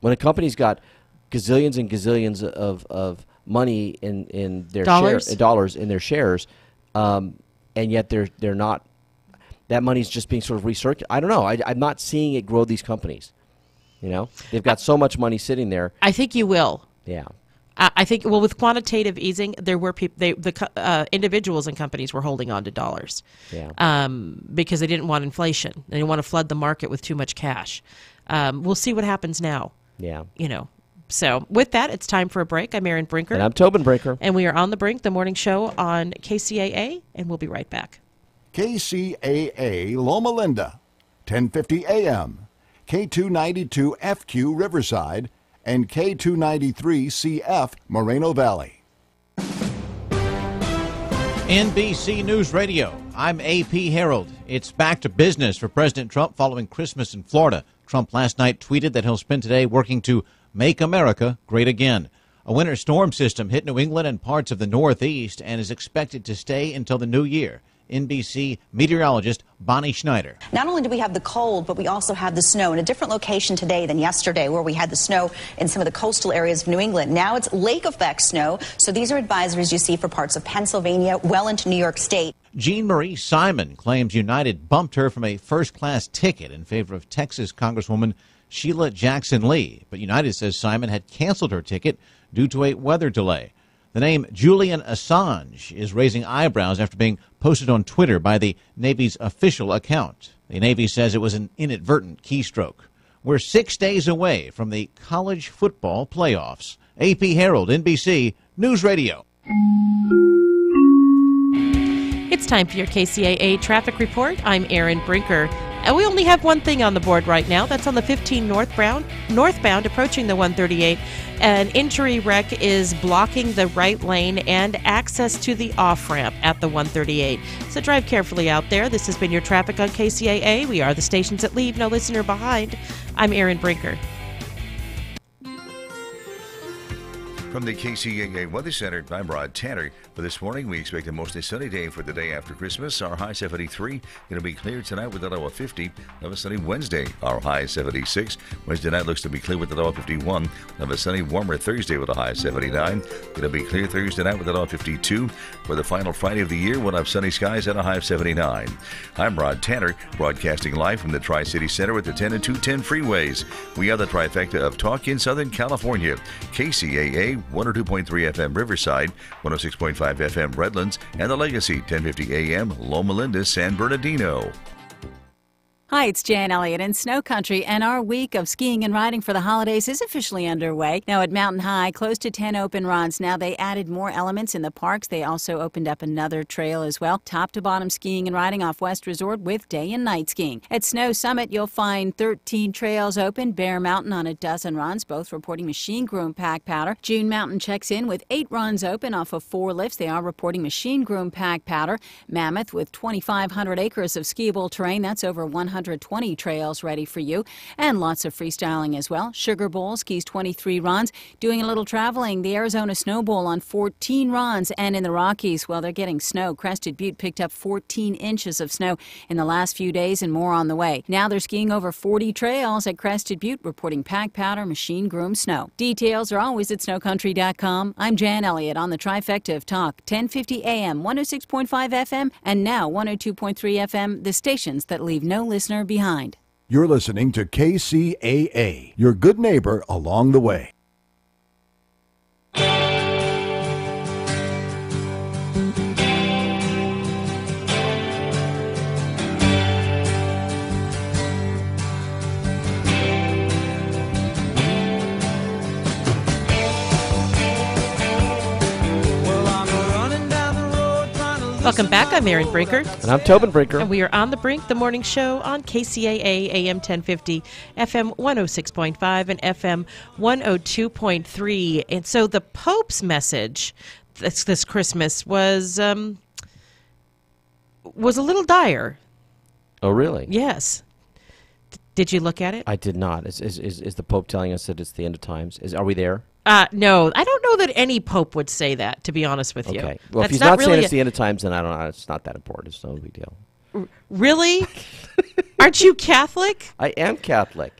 Speaker 10: When a company's got gazillions and gazillions of money in their dollars in their shares, and yet they're not. That money's just being sort of recirculated. I don't know. I'm not seeing it grow these companies. They've got so much money sitting there.
Speaker 3: I think you will.
Speaker 10: Yeah.
Speaker 3: I think, well, with quantitative easing, there were individuals and companies were holding on to dollars, because they didn't want inflation. They didn't want to flood the market with too much cash. We'll see what happens now.
Speaker 10: Yeah.
Speaker 3: So with that, it's time for a break. I'm Erin Brinker.
Speaker 10: And I'm Tobin Brinker.
Speaker 3: And we are on the Brink, the morning show on KCAA, and we'll be right back.
Speaker 13: KCAA Loma Linda, 1050 AM, K292 FQ Riverside, and K293CF Moreno Valley.
Speaker 2: NBC News Radio. I'm AP Harold. It's back to business for President Trump following Christmas in Florida. Trump last night tweeted that he'll spend today working to make America great again. A winter storm system hit New England and parts of the Northeast and is expected to stay until the new year. NBC meteorologist Bonnie Schneider.
Speaker 1: Not only do we have the cold, but we also have the snow in a different location today than yesterday, where we had the snow in some of the coastal areas of New England. Now it's lake effect snow. So these are advisories you see for parts of Pennsylvania, well into New York State.
Speaker 2: Jean Marie Simon claims United bumped her from a first-class ticket in favor of Texas Congresswoman Sheila Jackson Lee. But United says Simon had canceled her ticket due to a weather delay. The name Julian Assange is raising eyebrows after being posted on Twitter by the Navy's official account. The Navy says it was an inadvertent keystroke. We're 6 days away from the college football playoffs. AP Harold, NBC News Radio.
Speaker 3: It's time for your KCAA traffic report. I'm Erin Brinker. And we only have one thing on the board right now. That's on the 15 northbound approaching the 138. An injury wreck is blocking the right lane and access to the off-ramp at the 138. So drive carefully out there. This has been your traffic on KCAA. We are the stations that leave no listener behind. I'm Erin Brinker.
Speaker 4: From the KCAA Weather Center, I'm Rod Tanner. For this morning, we expect a mostly sunny day for the day after Christmas. Our high 73. Going to be clear tonight with a low of 50. Have a sunny Wednesday. Our high 76. Wednesday night looks to be clear with a low of 51. Have a sunny, warmer Thursday with a high 79. Going to be clear Thursday night with a low of 52. For the final Friday of the year, we'll have sunny skies and a high of 79. I'm Rod Tanner, broadcasting live from the Tri-City Center with the 10 and 210 freeways. We are the trifecta of talk in Southern California. KCAA 102.3 FM Riverside, 106.5 FM Redlands, and the Legacy 1050 AM Loma Linda, San Bernardino.
Speaker 5: Hi, it's Jan Elliott in Snow Country, and our week of skiing and riding for the holidays is officially underway. Now at Mountain High, close to 10 open runs. Now they added more elements in the parks. They also opened up another trail as well. Top to bottom skiing and riding off West Resort with day and night skiing. At Snow Summit, you'll find 13 trails open. Bear Mountain on a dozen runs, both reporting machine groom pack powder. June Mountain checks in with 8 runs open off of 4 lifts. They are reporting machine groom pack powder. Mammoth with 2,500 acres of skiable terrain. That's over 120 trails ready for you, and lots of freestyling as well. Sugar Bowl skis 23 runs. Doing a little traveling, the Arizona Snow Bowl on 14 runs, and in the Rockies, well, they're getting snow. Crested Butte picked up 14 inches of snow in the last few days, and more on the way. Now they're skiing over 40 trails at Crested Butte, reporting pack powder, machine groom snow. Details are always at snowcountry.com. I'm Jan Elliott on the trifecta of talk, 1050 AM, 106.5 FM, and now 102.3 FM, the stations that leave no listener behind.
Speaker 13: You're listening to KCAA, your good neighbor along the way.
Speaker 3: Welcome back. I'm Erin Brinker.
Speaker 10: And I'm Tobin Brinker.
Speaker 3: And we are on The Brink, the morning show on KCAA AM 1050, FM 106.5, and FM 102.3. And so the Pope's message this Christmas was a little dire.
Speaker 10: Oh, really?
Speaker 3: Yes. Did you look at it?
Speaker 10: I did not. Is the Pope telling us that it's the end of times? Are we there?
Speaker 3: No, I don't know that any pope would say that, to be honest with you.
Speaker 10: Okay. Well,
Speaker 3: That's
Speaker 10: if he's not
Speaker 3: really
Speaker 10: saying it's the end of times, then I don't know. It's not that important. It's no big deal.
Speaker 3: Really? Aren't you Catholic?
Speaker 10: I am Catholic.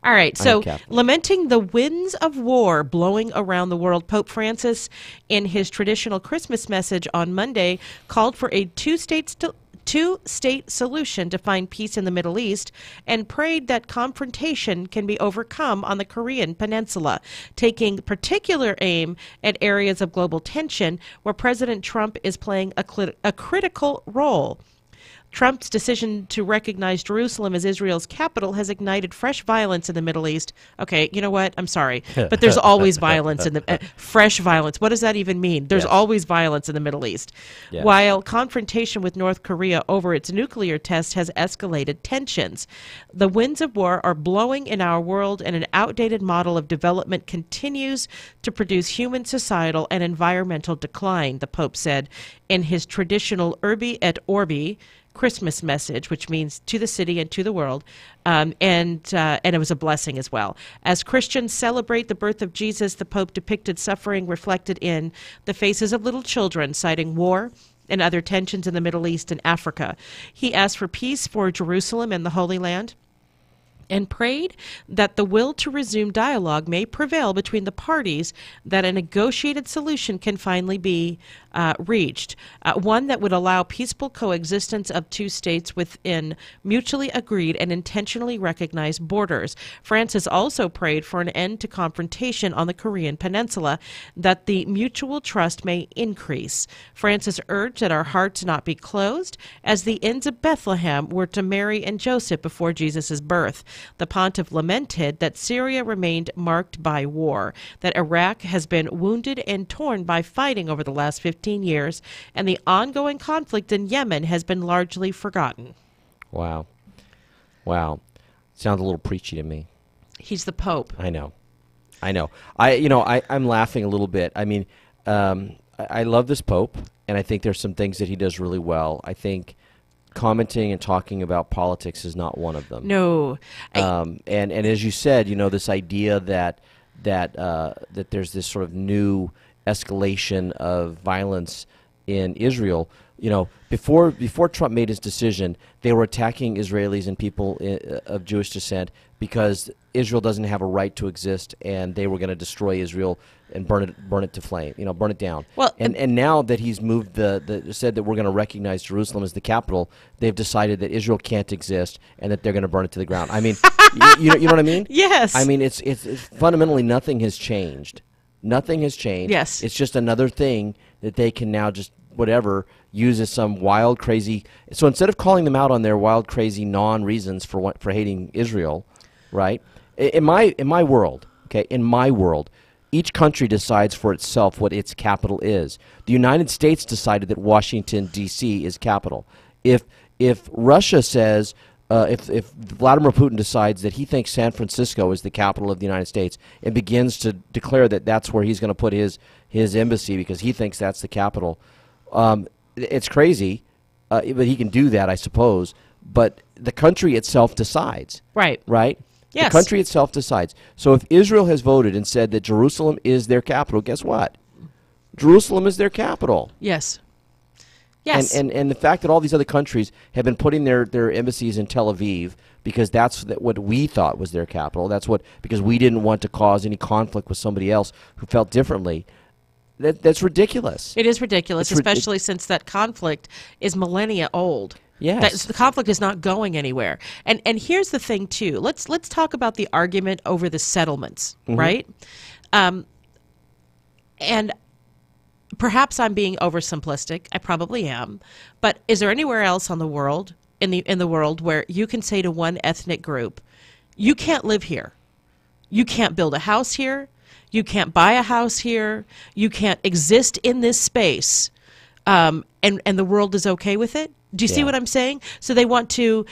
Speaker 3: All right, so
Speaker 10: Catholic.
Speaker 3: lamenting the winds of war blowing around the world, Pope Francis, in his traditional Christmas message on Monday, called for a two-state solution to find peace in the Middle East and prayed that confrontation can be overcome on the Korean Peninsula, taking particular aim at areas of global tension where President Trump is playing a critical role. Trump's decision to recognize Jerusalem as Israel's capital has ignited fresh violence in the Middle East. Okay, you know what? I'm sorry, but there's always violence in the fresh violence. What does that even mean? There's always violence in the Middle East.
Speaker 10: Yeah.
Speaker 3: While confrontation with North Korea over its nuclear test has escalated tensions, the winds of war are blowing in our world, and an outdated model of development continues to produce human societal and environmental decline, the Pope said in his traditional Urbi et Orbi Christmas message, which means to the city and to the world, and it was a blessing as well. As Christians celebrate the birth of Jesus, the Pope depicted suffering reflected in the faces of little children, citing war and other tensions in the Middle East and Africa. He asked for peace for Jerusalem and the Holy Land, and prayed that the will to resume dialogue may prevail between the parties, that a negotiated solution can finally be reached, one that would allow peaceful coexistence of two states within mutually agreed and intentionally recognized borders. Francis also prayed for an end to confrontation on the Korean Peninsula, that the mutual trust may increase. Francis urged that our hearts not be closed, as the inns of Bethlehem were to Mary and Joseph before Jesus' birth. The pontiff lamented that Syria remained marked by war, that Iraq has been wounded and torn by fighting over the last 15 years, and the ongoing conflict in Yemen has been largely forgotten.
Speaker 10: Wow. Sounds a little preachy to me.
Speaker 3: He's the Pope.
Speaker 10: I know. I'm laughing a little bit. I mean, I love this Pope, and I think there's some things that he does really well. I think commenting and talking about politics is not one of them.
Speaker 3: No.
Speaker 10: And as you said, this idea that there's this sort of new escalation of violence in Israel. Before Trump made his decision, they were attacking Israelis and people of Jewish descent because Israel doesn't have a right to exist, and they were going to destroy Israel and burn it to flame, burn it down. Well, and now that he's moved said that we're going to recognize Jerusalem as the capital, they've decided that Israel can't exist and that they're going to burn it to the ground. I mean, you know what I mean?
Speaker 3: Yes.
Speaker 10: I mean, it's fundamentally nothing has changed. Nothing has changed.
Speaker 3: Yes.
Speaker 10: It's just another thing that they can now just use as some wild, crazy. So instead of calling them out on their wild, crazy non-reasons for hating Israel, right? In my world, each country decides for itself what its capital is. The United States decided that Washington, D.C. is capital. If Russia says, if Vladimir Putin decides that he thinks San Francisco is the capital of the United States and begins to declare that that's where he's going to put his embassy because he thinks that's the capital, it's crazy, but he can do that, I suppose. But the country itself decides.
Speaker 3: Right.
Speaker 10: Right?
Speaker 3: Yes.
Speaker 10: The country itself decides. So if Israel has voted and said that Jerusalem is their capital, guess what? Jerusalem is their capital.
Speaker 3: Yes. Yes.
Speaker 10: And the fact that all these other countries have been putting their embassies in Tel Aviv because that's what we thought was their capital. Because we didn't want to cause any conflict with somebody else who felt differently. That's ridiculous.
Speaker 3: It is ridiculous, especially since that conflict is millennia old. That the conflict is not going anywhere. And here's the thing too. Let's talk about the argument over the settlements, right? And perhaps I'm being oversimplistic. I probably am. But is there anywhere else on the world in the world where you can say to one ethnic group, you can't live here. You can't build a house here. You can't buy a house here. You can't exist in this space. And the world is okay with it? Do you see what I'm saying? So they want to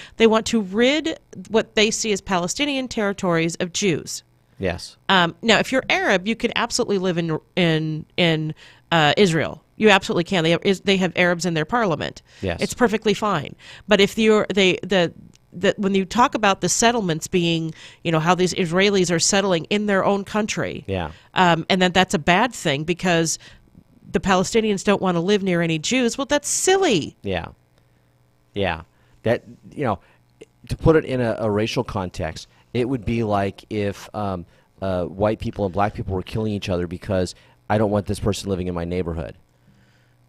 Speaker 3: rid what they see as Palestinian territories of Jews.
Speaker 10: Yes.
Speaker 3: Now, if you're Arab, you can absolutely live in Israel. You absolutely can. They have Arabs in their parliament.
Speaker 10: Yes.
Speaker 3: It's perfectly fine. But if when you talk about the settlements being, how these Israelis are settling in their own country, and that's a bad thing because the Palestinians don't want to live near any Jews. Well, that's silly.
Speaker 10: Yeah. That, to put it in a racial context, it would be like if white people and black people were killing each other because I don't want this person living in my neighborhood.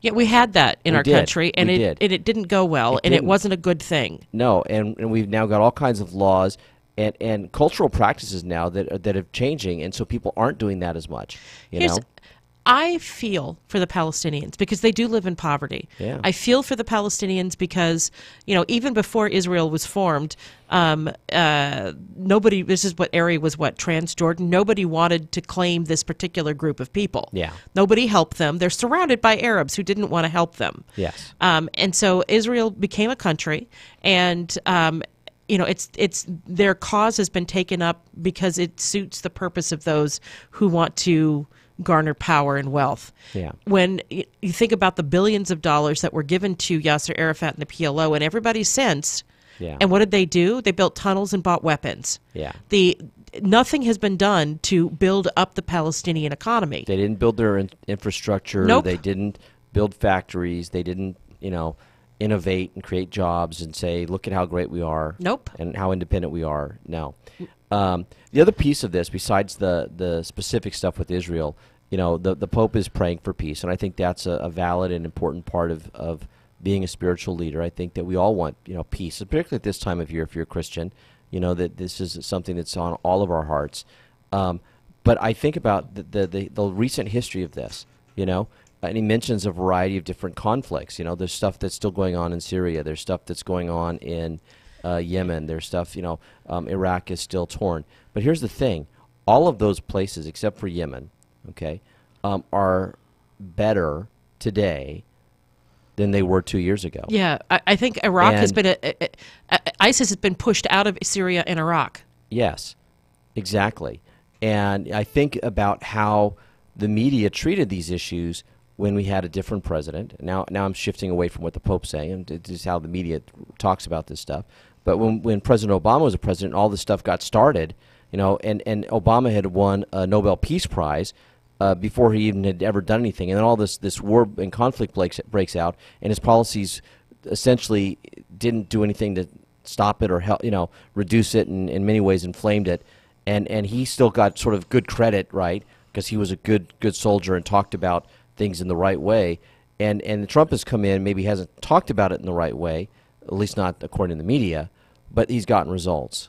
Speaker 3: Yeah, we had that in our country, and it didn't go well, and it wasn't a good thing.
Speaker 10: No, and we've now got all kinds of laws and cultural practices now that are changing, and so people aren't doing that as much.
Speaker 3: I feel for the Palestinians because they do live in poverty.
Speaker 10: Yeah.
Speaker 3: I feel for the Palestinians because, even before Israel was formed, nobody, this is what area was Transjordan, nobody wanted to claim this particular group of people.
Speaker 10: Yeah.
Speaker 3: Nobody helped them. They're surrounded by Arabs who didn't want to help them.
Speaker 10: Yes.
Speaker 3: And so Israel became a country, and it's their cause has been taken up because it suits the purpose of those who want to garner power and wealth.
Speaker 10: Yeah.
Speaker 3: When you think about the billions of dollars that were given to Yasser Arafat and the PLO and everybody since, and what did they do? They built tunnels and bought weapons.
Speaker 10: Yeah.
Speaker 3: Nothing has been done to build up the Palestinian economy.
Speaker 10: They didn't build their infrastructure.
Speaker 3: Nope.
Speaker 10: They didn't build factories. They didn't, innovate and create jobs and say, look at how great we are.
Speaker 3: Nope.
Speaker 10: And how independent we are. No. The other piece of this, besides the specific stuff with Israel, the Pope is praying for peace, and I think that's a valid and important part of being a spiritual leader. I think that we all want, peace, particularly at this time of year if you're a Christian, that this is something that's on all of our hearts. But I think about the recent history of this, and he mentions a variety of different conflicts. There's stuff that's still going on in Syria. There's stuff that's going on in Yemen. There's stuff, Iraq is still torn. But here's the thing. All of those places, except for Yemen, are better today than they were 2 years ago.
Speaker 3: Yeah, I think Iraq has been ISIS has been pushed out of Syria and Iraq.
Speaker 10: Yes, exactly. And I think about how the media treated these issues when we had a different president. Now I'm shifting away from what the Pope's saying, and this is how the media talks about this stuff. But when President Obama was a president, all this stuff got started, and Obama had won a Nobel Peace Prize before he even had ever done anything. And then all this war and conflict breaks out, and his policies essentially didn't do anything to stop it or help, reduce it, and in many ways inflamed it. And he still got sort of good credit, right, because he was a good soldier and talked about things in the right way. And Trump has come in, maybe hasn't talked about it in the right way, at least not according to the media, but he's gotten results.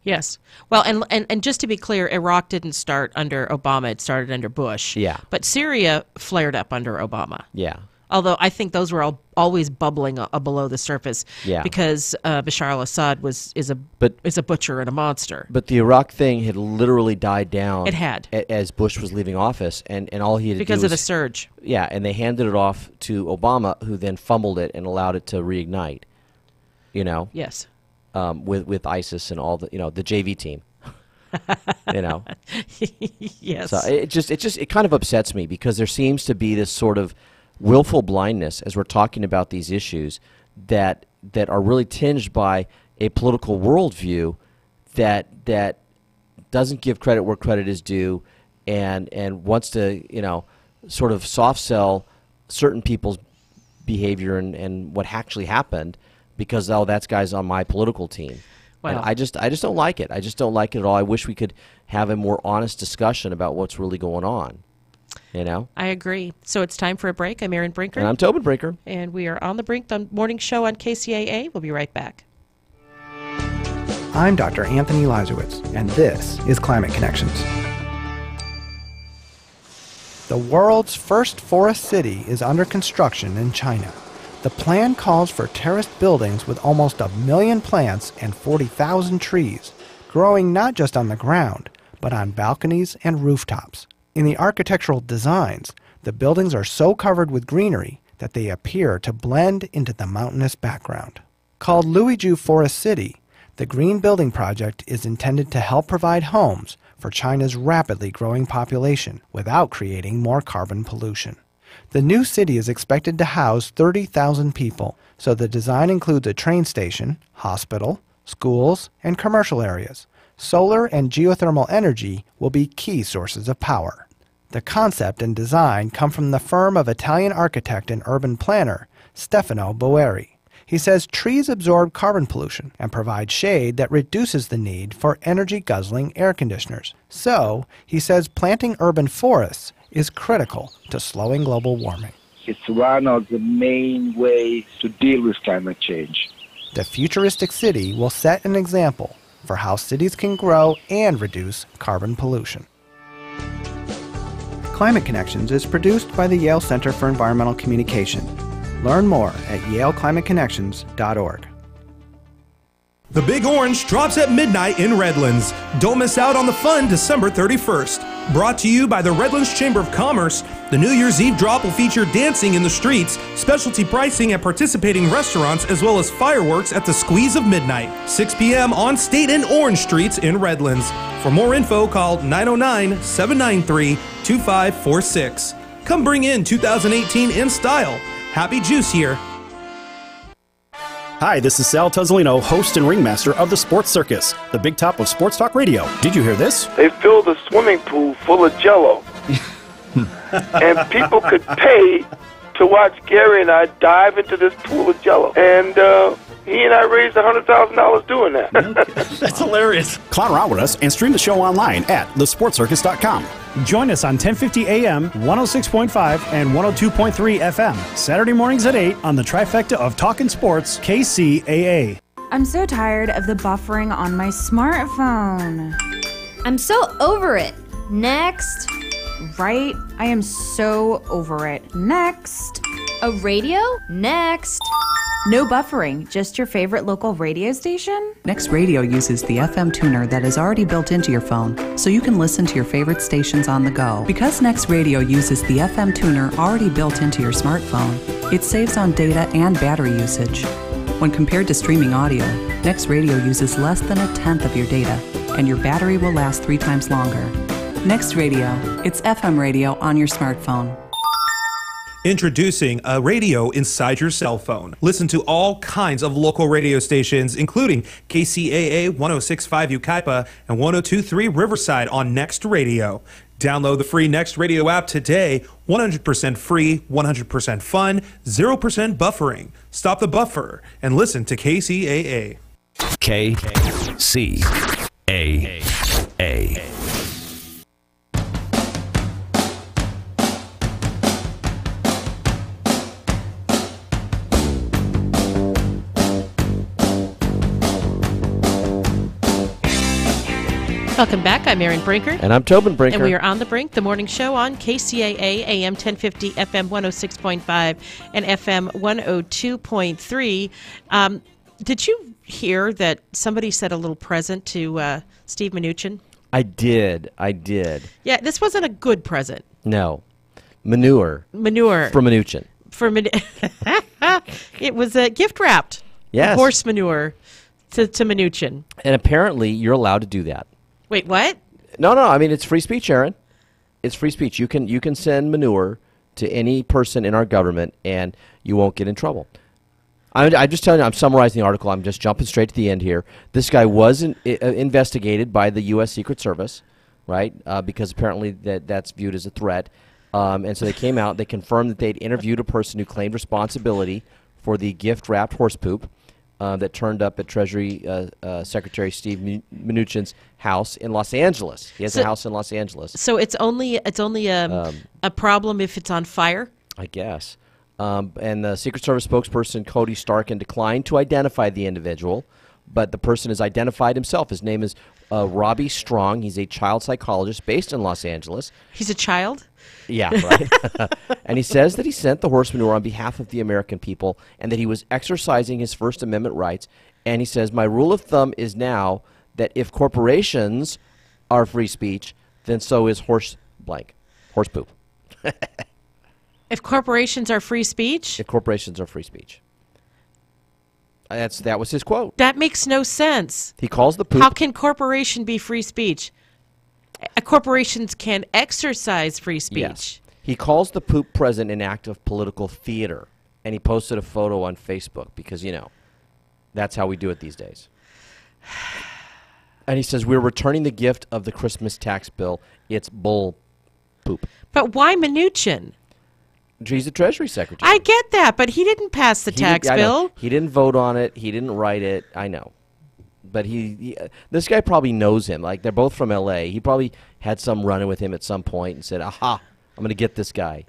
Speaker 3: Yes. Well, and just to be clear, Iraq didn't start under Obama. It started under Bush.
Speaker 10: Yeah.
Speaker 3: But Syria flared up under Obama.
Speaker 10: Yeah.
Speaker 3: Although I think those were always bubbling below the surface.
Speaker 10: Yeah.
Speaker 3: Because Bashar al-Assad is a butcher and a monster.
Speaker 10: But the Iraq thing had literally died down.
Speaker 3: It had.
Speaker 10: As Bush was leaving office, and all he had to do
Speaker 3: because of
Speaker 10: was,
Speaker 3: the surge.
Speaker 10: Yeah, and they handed it off to Obama, who then fumbled it and allowed it to reignite.
Speaker 3: Yes.
Speaker 10: With ISIS and all the the JV team.
Speaker 3: Yes.
Speaker 10: So it kind of upsets me because there seems to be this sort of willful blindness as we're talking about these issues that are really tinged by a political worldview that doesn't give credit where credit is due and wants to sort of soft sell certain people's behavior and what actually happened because that guy's on my political team.
Speaker 3: Well,
Speaker 10: and I just don't like it. I just don't like it at all. I wish we could have a more honest discussion about what's really going on. You know?
Speaker 3: I agree. So it's time for a break. I'm Erin Brinker.
Speaker 10: And I'm Tobin Brinker.
Speaker 3: And we are on the Brink, the morning show on KCAA. We'll be right back.
Speaker 14: I'm Dr. Anthony Lazowitz, and this is Climate Connections. The world's first forest city is under construction in China. The plan calls for terraced buildings with almost 1 million plants and 40,000 trees, growing not just on the ground, but on balconies and rooftops. In the architectural designs, the buildings are so covered with greenery that they appear to blend into the mountainous background. Called Luizhou Forest City, the Green Building Project is intended to help provide homes for China's rapidly growing population without creating more carbon pollution. The new city is expected to house 30,000 people, so the design includes a train station, hospital, schools, and commercial areas. Solar and geothermal energy will be key sources of power. The concept and design come from the firm of Italian architect and urban planner Stefano Boeri. He says trees absorb carbon pollution and provide shade that reduces the need for energy-guzzling air conditioners. So, he says planting urban forests is critical to slowing global warming.
Speaker 15: It's one of the main ways to deal with climate change.
Speaker 14: The futuristic city will set an example for how cities can grow and reduce carbon pollution. Climate Connections is produced by the Yale Center for Environmental Communication. Learn more at yaleclimateconnections.org.
Speaker 6: The Big Orange drops at midnight in Redlands. Don't miss out on the fun December 31st. Brought to you by the Redlands Chamber of Commerce, the New Year's Eve drop will feature dancing in the streets, specialty pricing at participating restaurants, as well as fireworks at the Squeeze of Midnight, 6 p.m. on State and Orange Streets in Redlands. For more info, call 909-793-2546. Come bring in 2018 in style. Happy Juice here.
Speaker 16: Hi, this is Sal Tuzzolino, host and ringmaster of the Sports Circus, the big top of sports talk radio. Did you hear this?
Speaker 17: They filled a swimming pool full of Jell-O. And people could pay to watch Gary and I dive into this pool of Jell-O. And he and I raised $100,000 doing that.
Speaker 16: That's hilarious. Clown around with us and stream the show online at thesportcircus.com.
Speaker 18: Join us on 1050 AM, 106.5, and 102.3 FM, Saturday mornings at 8 on the trifecta of Talkin' Sports, KCAA.
Speaker 19: I'm so tired of the buffering on my smartphone. I'm so over it. Next. Right? I am so over it. Next. A radio? Next. No buffering, just your favorite local radio station?
Speaker 20: Next Radio uses the FM tuner that is already built into your phone, so you can listen to your favorite stations on the go. Because Next Radio uses the FM tuner already built into your smartphone, it saves on data and battery usage. When compared to streaming audio, Next Radio uses less than 1/10 of your data, and your battery will last 3 times longer. Next Radio, it's FM radio on your smartphone.
Speaker 6: Introducing a radio inside your cell phone. Listen to all kinds of local radio stations, including KCAA 106.5 Yucaipa and 102.3 Riverside on Next Radio. Download the free Next Radio app today. 100% free, 100% fun, 0% buffering. Stop the buffer and listen to KCAA.
Speaker 21: KCAA.
Speaker 3: Welcome back. I'm Erin Brinker.
Speaker 10: And I'm Tobin Brinker.
Speaker 3: And we are on the Brink, the morning show on KCAA, AM 1050, FM 106.5, and FM 102.3. Did you hear that somebody sent a little present to Steve Mnuchin?
Speaker 10: I did.
Speaker 3: Yeah, this wasn't a good present.
Speaker 10: No. Manure. For Mnuchin.
Speaker 3: It was gift wrapped.
Speaker 10: Yes.
Speaker 3: Horse manure to Mnuchin.
Speaker 10: And apparently you're allowed to do that.
Speaker 3: Wait, what?
Speaker 10: No. I mean, it's free speech, Aaron. It's free speech. You can send manure to any person in our government, and you won't get in trouble. I'm just telling you. I'm summarizing the article. I'm just jumping straight to the end here. This guy was investigated by the U.S. Secret Service, right? Because apparently that's viewed as a threat. And so they came out. They confirmed that they'd interviewed a person who claimed responsibility for the gift-wrapped horse poop. that turned up at Treasury Secretary Steve Mnuchin's house in Los Angeles. He has a house in Los Angeles.
Speaker 3: So it's only a problem if it's on fire?
Speaker 10: I guess. And the Secret Service spokesperson, Cody Starkin, declined to identify the individual, but the person has identified himself. His name is Robbie Strong. He's a child psychologist based in Los Angeles.
Speaker 3: He's a child?
Speaker 10: Yeah, right. And he says that he sent the horse manure on behalf of the American people and that he was exercising his First Amendment rights. And he says, my rule of thumb is now that if corporations are free speech, then so is horse poop.
Speaker 3: If corporations are free speech?
Speaker 10: If corporations are free speech. That was his quote.
Speaker 3: That makes no sense.
Speaker 10: He calls the poop.
Speaker 3: How can corporation be free speech? Corporations can exercise free speech.
Speaker 10: Yes. He calls the poop present an act of political theater. And he posted a photo on Facebook because, that's how we do it these days. And he says, we're returning the gift of the Christmas tax bill. It's bull poop.
Speaker 3: But why Mnuchin?
Speaker 10: He's the Treasury Secretary.
Speaker 3: I get that, but he didn't pass the tax bill.
Speaker 10: He didn't vote on it. He didn't write it. I know. But this guy probably knows him. Like, they're both from L.A. He probably had some run-in with him at some point and said, aha, I'm going to get this guy.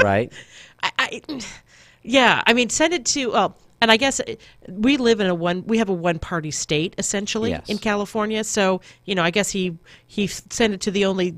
Speaker 10: Right?
Speaker 3: Yeah, I mean, send it to... and I guess we live in we have a one-party state, essentially, in California. So, I guess he sent it to the only,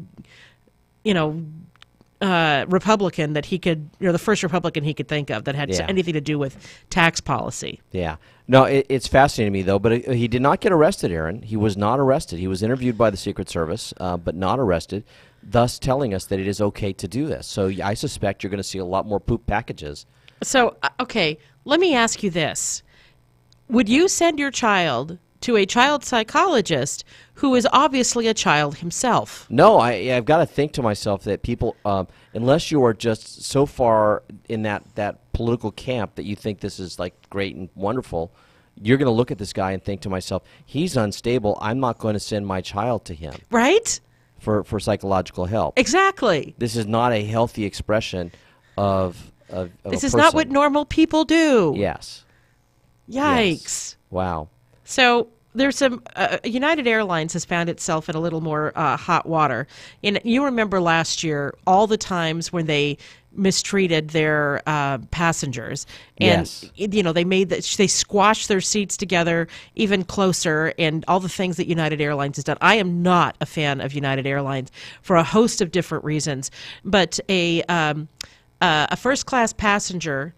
Speaker 3: Republican that he could, the first Republican he could think of that had anything to do with tax policy.
Speaker 10: Yeah. No, it's fascinating to me, though, but he did not get arrested, Aaron. He was not arrested. He was interviewed by the Secret Service, but not arrested, thus telling us that it is okay to do this. So I suspect you're going to see a lot more poop packages.
Speaker 3: So, okay, let me ask you this. Would you send your child to a child psychologist who is obviously a child himself?
Speaker 10: No, I've got to think to myself that people, unless you are just so far in that political camp that you think this is like great and wonderful, you're going to look at this guy and think to myself, he's unstable. I'm not going to send my child to him.
Speaker 3: Right?
Speaker 10: For psychological help.
Speaker 3: Exactly.
Speaker 10: This is not a healthy expression of
Speaker 3: this is not what normal people do.
Speaker 10: Yes.
Speaker 3: Yikes.
Speaker 10: Yes. Wow.
Speaker 3: So there's some United Airlines has found itself in a little more hot water. And you remember last year all the times when they mistreated their passengers, and they squashed their seats together even closer, and all the things that United Airlines has done. I am not a fan of United Airlines for a host of different reasons, but a first-class passenger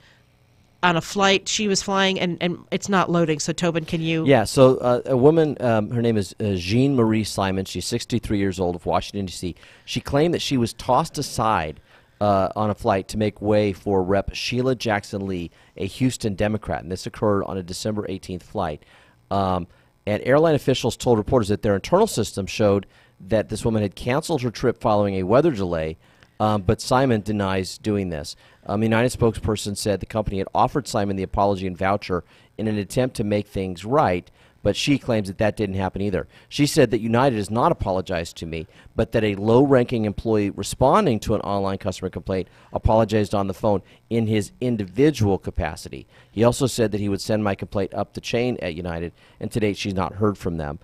Speaker 3: on a flight she was flying, and it's not loading, so Tobin, can you...
Speaker 10: Yeah, so a woman, her name is Jean Marie Simon. She's 63 years old, of Washington, D.C. She claimed that she was tossed aside on a flight to make way for Rep. Sheila Jackson Lee, a Houston Democrat, and this occurred on a December 18th flight. And airline officials told reporters that their internal system showed that this woman had canceled her trip following a weather delay, but Simon denies doing this. The United spokesperson said the company had offered Simon the apology and voucher in an attempt to make things right, but she claims that didn't happen either. She said that United has not apologized to me, but that a low-ranking employee responding to an online customer complaint apologized on the phone in his individual capacity. He also said that he would send my complaint up the chain at United, and to date she's not heard from them.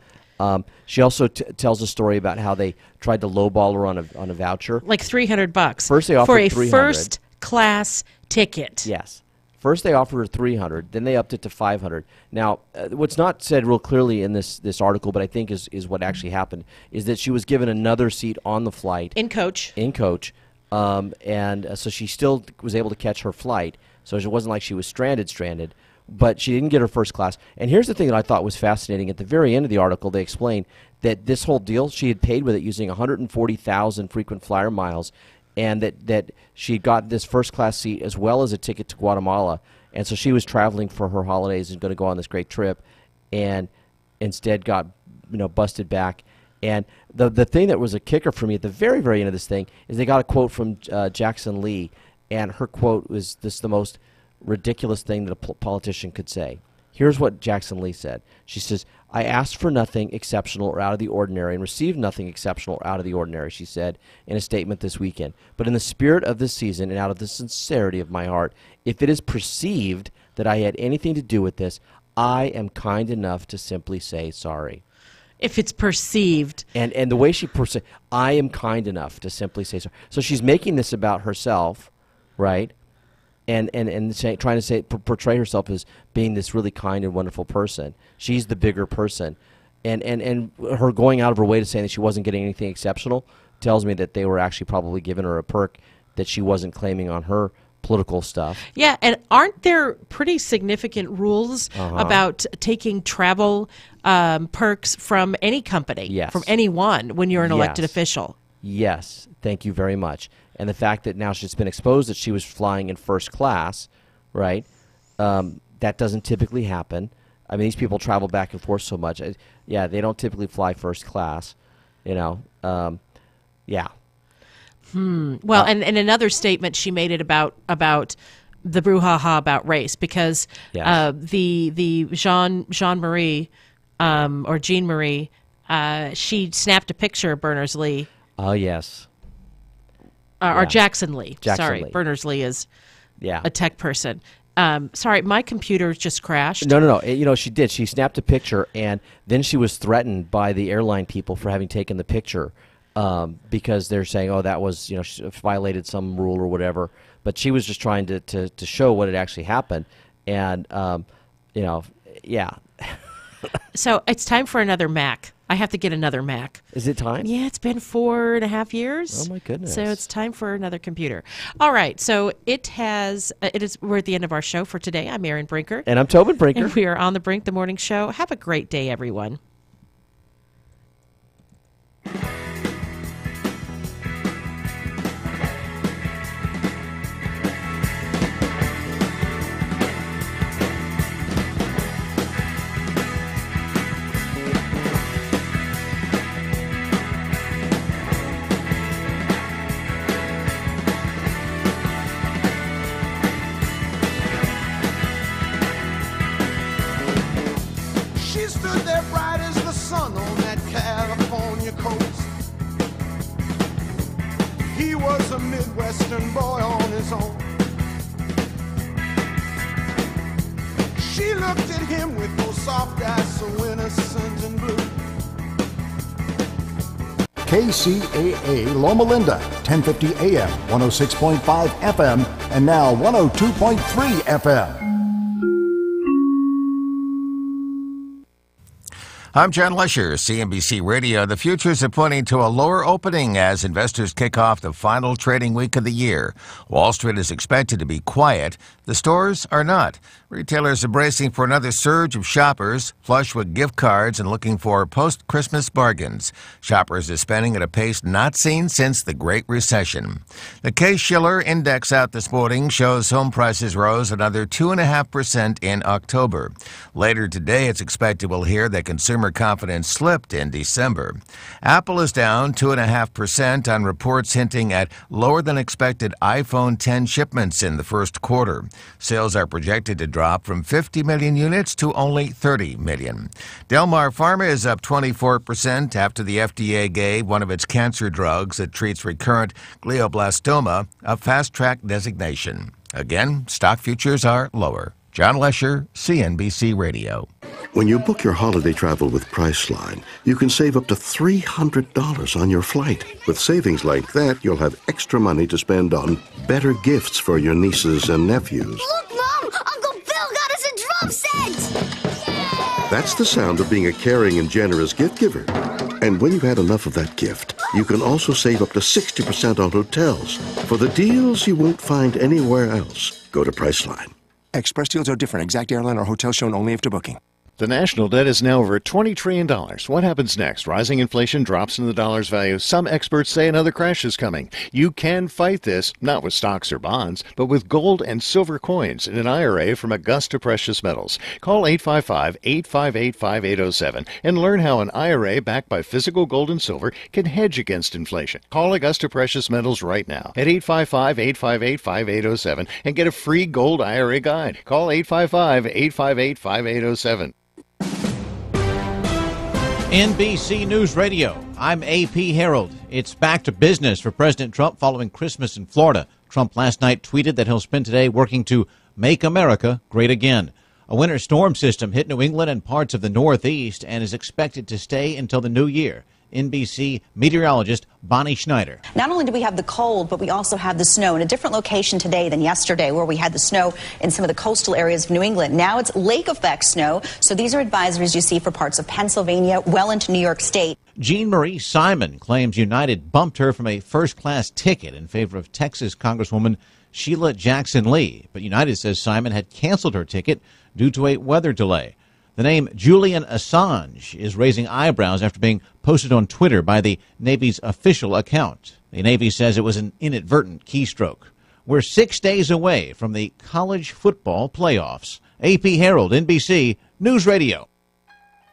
Speaker 10: She also tells a story about how they tried to lowball her on a voucher.
Speaker 3: Like $300.
Speaker 10: First they offered
Speaker 3: for a
Speaker 10: $300.
Speaker 3: First-class ticket.
Speaker 10: Yes. First they offered her $300, then they upped it to $500. Now, what's not said real clearly in this article, but I think is what actually happened, is that she was given another seat on the flight.
Speaker 3: In coach.
Speaker 10: And so she still was able to catch her flight, so it wasn't like she was stranded. But she didn't get her first class. And here's the thing that I thought was fascinating. At the very end of the article, they explained that this whole deal, she had paid with it using 140,000 frequent flyer miles, and that she got this first-class seat as well as a ticket to Guatemala. And so she was traveling for her holidays and going to go on this great trip, and instead got busted back. And the thing that was a kicker for me at the very, very end of this thing is they got a quote from Jackson Lee, and her quote was the most ridiculous thing that a politician could say. Here's what Jackson Lee said. She says, I asked for nothing exceptional or out of the ordinary and received nothing exceptional or out of the ordinary, she said in a statement this weekend. But in the spirit of this season and out of the sincerity of my heart, if it is perceived that I had anything to do with this, I am kind enough to simply say sorry.
Speaker 3: If it's perceived.
Speaker 10: And the way she I am kind enough to simply say sorry. So she's making this about herself, right? And trying to portray herself as being this really kind and wonderful person. She's the bigger person. And her going out of her way to say that she wasn't getting anything exceptional tells me that they were actually probably giving her a perk that she wasn't claiming on her political stuff.
Speaker 3: Yeah, and aren't there pretty significant rules about taking travel perks from any company,
Speaker 10: Yes.
Speaker 3: from anyone, when you're an elected
Speaker 10: Yes.
Speaker 3: official?
Speaker 10: Yes, thank you very much. And the fact that now she's been exposed that she was flying in first class, right? That doesn't typically happen. I mean, these people travel back and forth so much. Yeah, they don't typically fly first class, yeah.
Speaker 3: Well, and another statement she made it about the brouhaha about race, because
Speaker 10: Yes.
Speaker 3: the Jean Marie or Jean Marie, she snapped a picture of Berners-Lee.
Speaker 10: Oh, yes.
Speaker 3: Or Jackson Lee.
Speaker 10: Jackson
Speaker 3: Sorry,
Speaker 10: Lee.
Speaker 3: Berners-Lee is
Speaker 10: Yeah.
Speaker 3: a tech person. Sorry, my computer just crashed.
Speaker 10: No. She did. She snapped a picture, and then she was threatened by the airline people for having taken the picture because they're saying, oh, that was, she violated some rule or whatever. But she was just trying to show what had actually happened. And, yeah.
Speaker 3: So it's time for another Mac. I have to get another Mac.
Speaker 10: Is it time?
Speaker 3: Yeah, it's been 4.5 years.
Speaker 10: Oh, my goodness.
Speaker 3: So it's time for another computer. All right, so we're at the end of our show for today. I'm Erin Brinker.
Speaker 10: And I'm Tobin Brinker.
Speaker 3: And we are on The Brink, the morning show. Have a great day, everyone.
Speaker 21: She stood there bright as the sun on that California coast. He was a Midwestern boy on his own. She looked at him with those soft eyes so innocent and blue.
Speaker 13: KCAA Loma Linda, 1050 AM, 106.5 FM, and now 102.3 FM.
Speaker 22: I'm John Lesher, CNBC Radio. The futures are pointing to a lower opening as investors kick off the final trading week of the year. Wall Street is expected to be quiet. The stores are not. Retailers are bracing for another surge of shoppers, flush with gift cards and looking for post-Christmas bargains. Shoppers are spending at a pace not seen since the Great Recession. The Case-Shiller Index out this morning shows home prices rose another 2.5% in October. Later today, it's expected we'll hear that consumer confidence slipped in December. Apple is down 2.5% on reports hinting at lower than expected iPhone 10 shipments in the first quarter. Sales are projected to drop from 50 million units to only 30 million. Del Mar Pharma is up 24% after the FDA gave one of its cancer drugs that treats recurrent glioblastoma a fast-track designation. Again, stock futures are lower. John Lesher, CNBC Radio.
Speaker 23: When you book your holiday travel with Priceline, you can save up to $300 on your flight. With savings like that, you'll have extra money to spend on better gifts for your nieces and nephews.
Speaker 24: Look, Mom! Uncle Bill got us a drum set!
Speaker 23: That's the sound of being a caring and generous gift giver. And when you've had enough of that gift, you can also save up to 60% on hotels for the deals you won't find anywhere else. Go to Priceline.
Speaker 25: Express deals are different. Exact airline or hotel shown only after booking.
Speaker 26: The national debt is now over $20 trillion. What happens next? Rising inflation, drops in the dollar's value. Some experts say another crash is coming. You can fight this, not with stocks or bonds, but with gold and silver coins in an IRA from Augusta Precious Metals. Call 855-858-5807 and learn how an IRA backed by physical gold and silver can hedge against inflation. Call Augusta Precious Metals right now at 855-858-5807 and get a free gold IRA guide. Call 855-858-5807.
Speaker 2: NBC News Radio. I'm AP Harold. It's back to business for President Trump following Christmas in Florida. Trump last night tweeted that he'll spend today working to make America great again. A winter storm system hit New England and parts of the Northeast and is expected to stay until the new year. NBC meteorologist Bonnie Schneider.
Speaker 1: Not only do we have the cold, but we also have the snow in a different location today than yesterday, where we had the snow in some of the coastal areas of New England. Now it's lake effect snow, so these are advisories you see for parts of Pennsylvania, well into New York State.
Speaker 2: Jean Marie Simon claims United bumped her from a first-class ticket in favor of Texas Congresswoman Sheila Jackson Lee, but United says Simon had canceled her ticket due to a weather delay. The name Julian Assange is raising eyebrows after being posted on Twitter by the Navy's official account. The Navy says it was an inadvertent keystroke. We're 6 days away from the college football playoffs. AP Herald, NBC News Radio.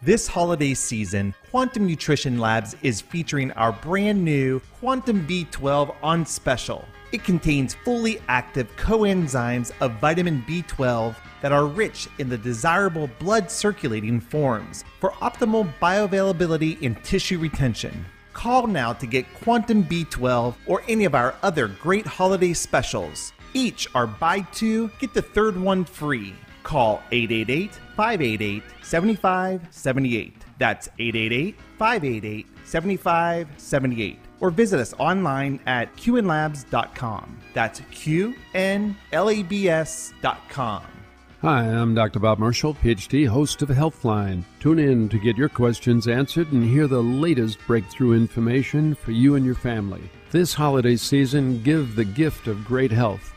Speaker 7: This holiday season, Quantum Nutrition Labs is featuring our brand new Quantum B12 on special. It contains fully active coenzymes of vitamin B12 that are rich in the desirable blood circulating forms for optimal bioavailability and tissue retention. Call now to get Quantum B12 or any of our other great holiday specials. Each are buy two, get the third one free. Call 888-588-7578. That's 888-588-7578. Or visit us online at qnlabs.com. That's qnlabs.com.
Speaker 8: Hi, I'm Dr. Bob Marshall, PhD, host of Healthline. Tune in to get your questions answered and hear the latest breakthrough information for you and your family. This holiday season, give the gift of great health.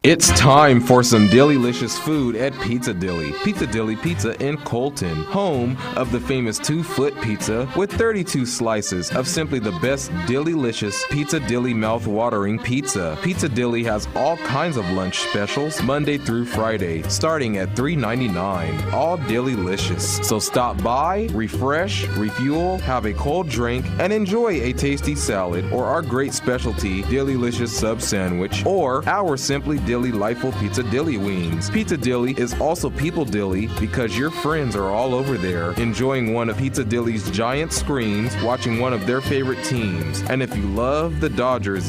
Speaker 9: It's time for some delicious food at Pizza Dilly. Pizza Dilly Pizza in Colton, home of the famous 2-foot pizza with 32 slices of simply the best delicious Pizza Dilly mouth-watering pizza. Pizza Dilly has all kinds of lunch specials Monday through Friday, starting at $3.99. All delicious. So stop by, refresh, refuel, have a cold drink, and enjoy a tasty salad or our great specialty Delilicious sub sandwich or our simply Dilly Lightful Pizza Dilly Wings. Pizza Dilly is also People Dilly because your friends are all over there enjoying one of Pizza Dilly's giant screens, watching one of their favorite teams. And if you love the Dodgers,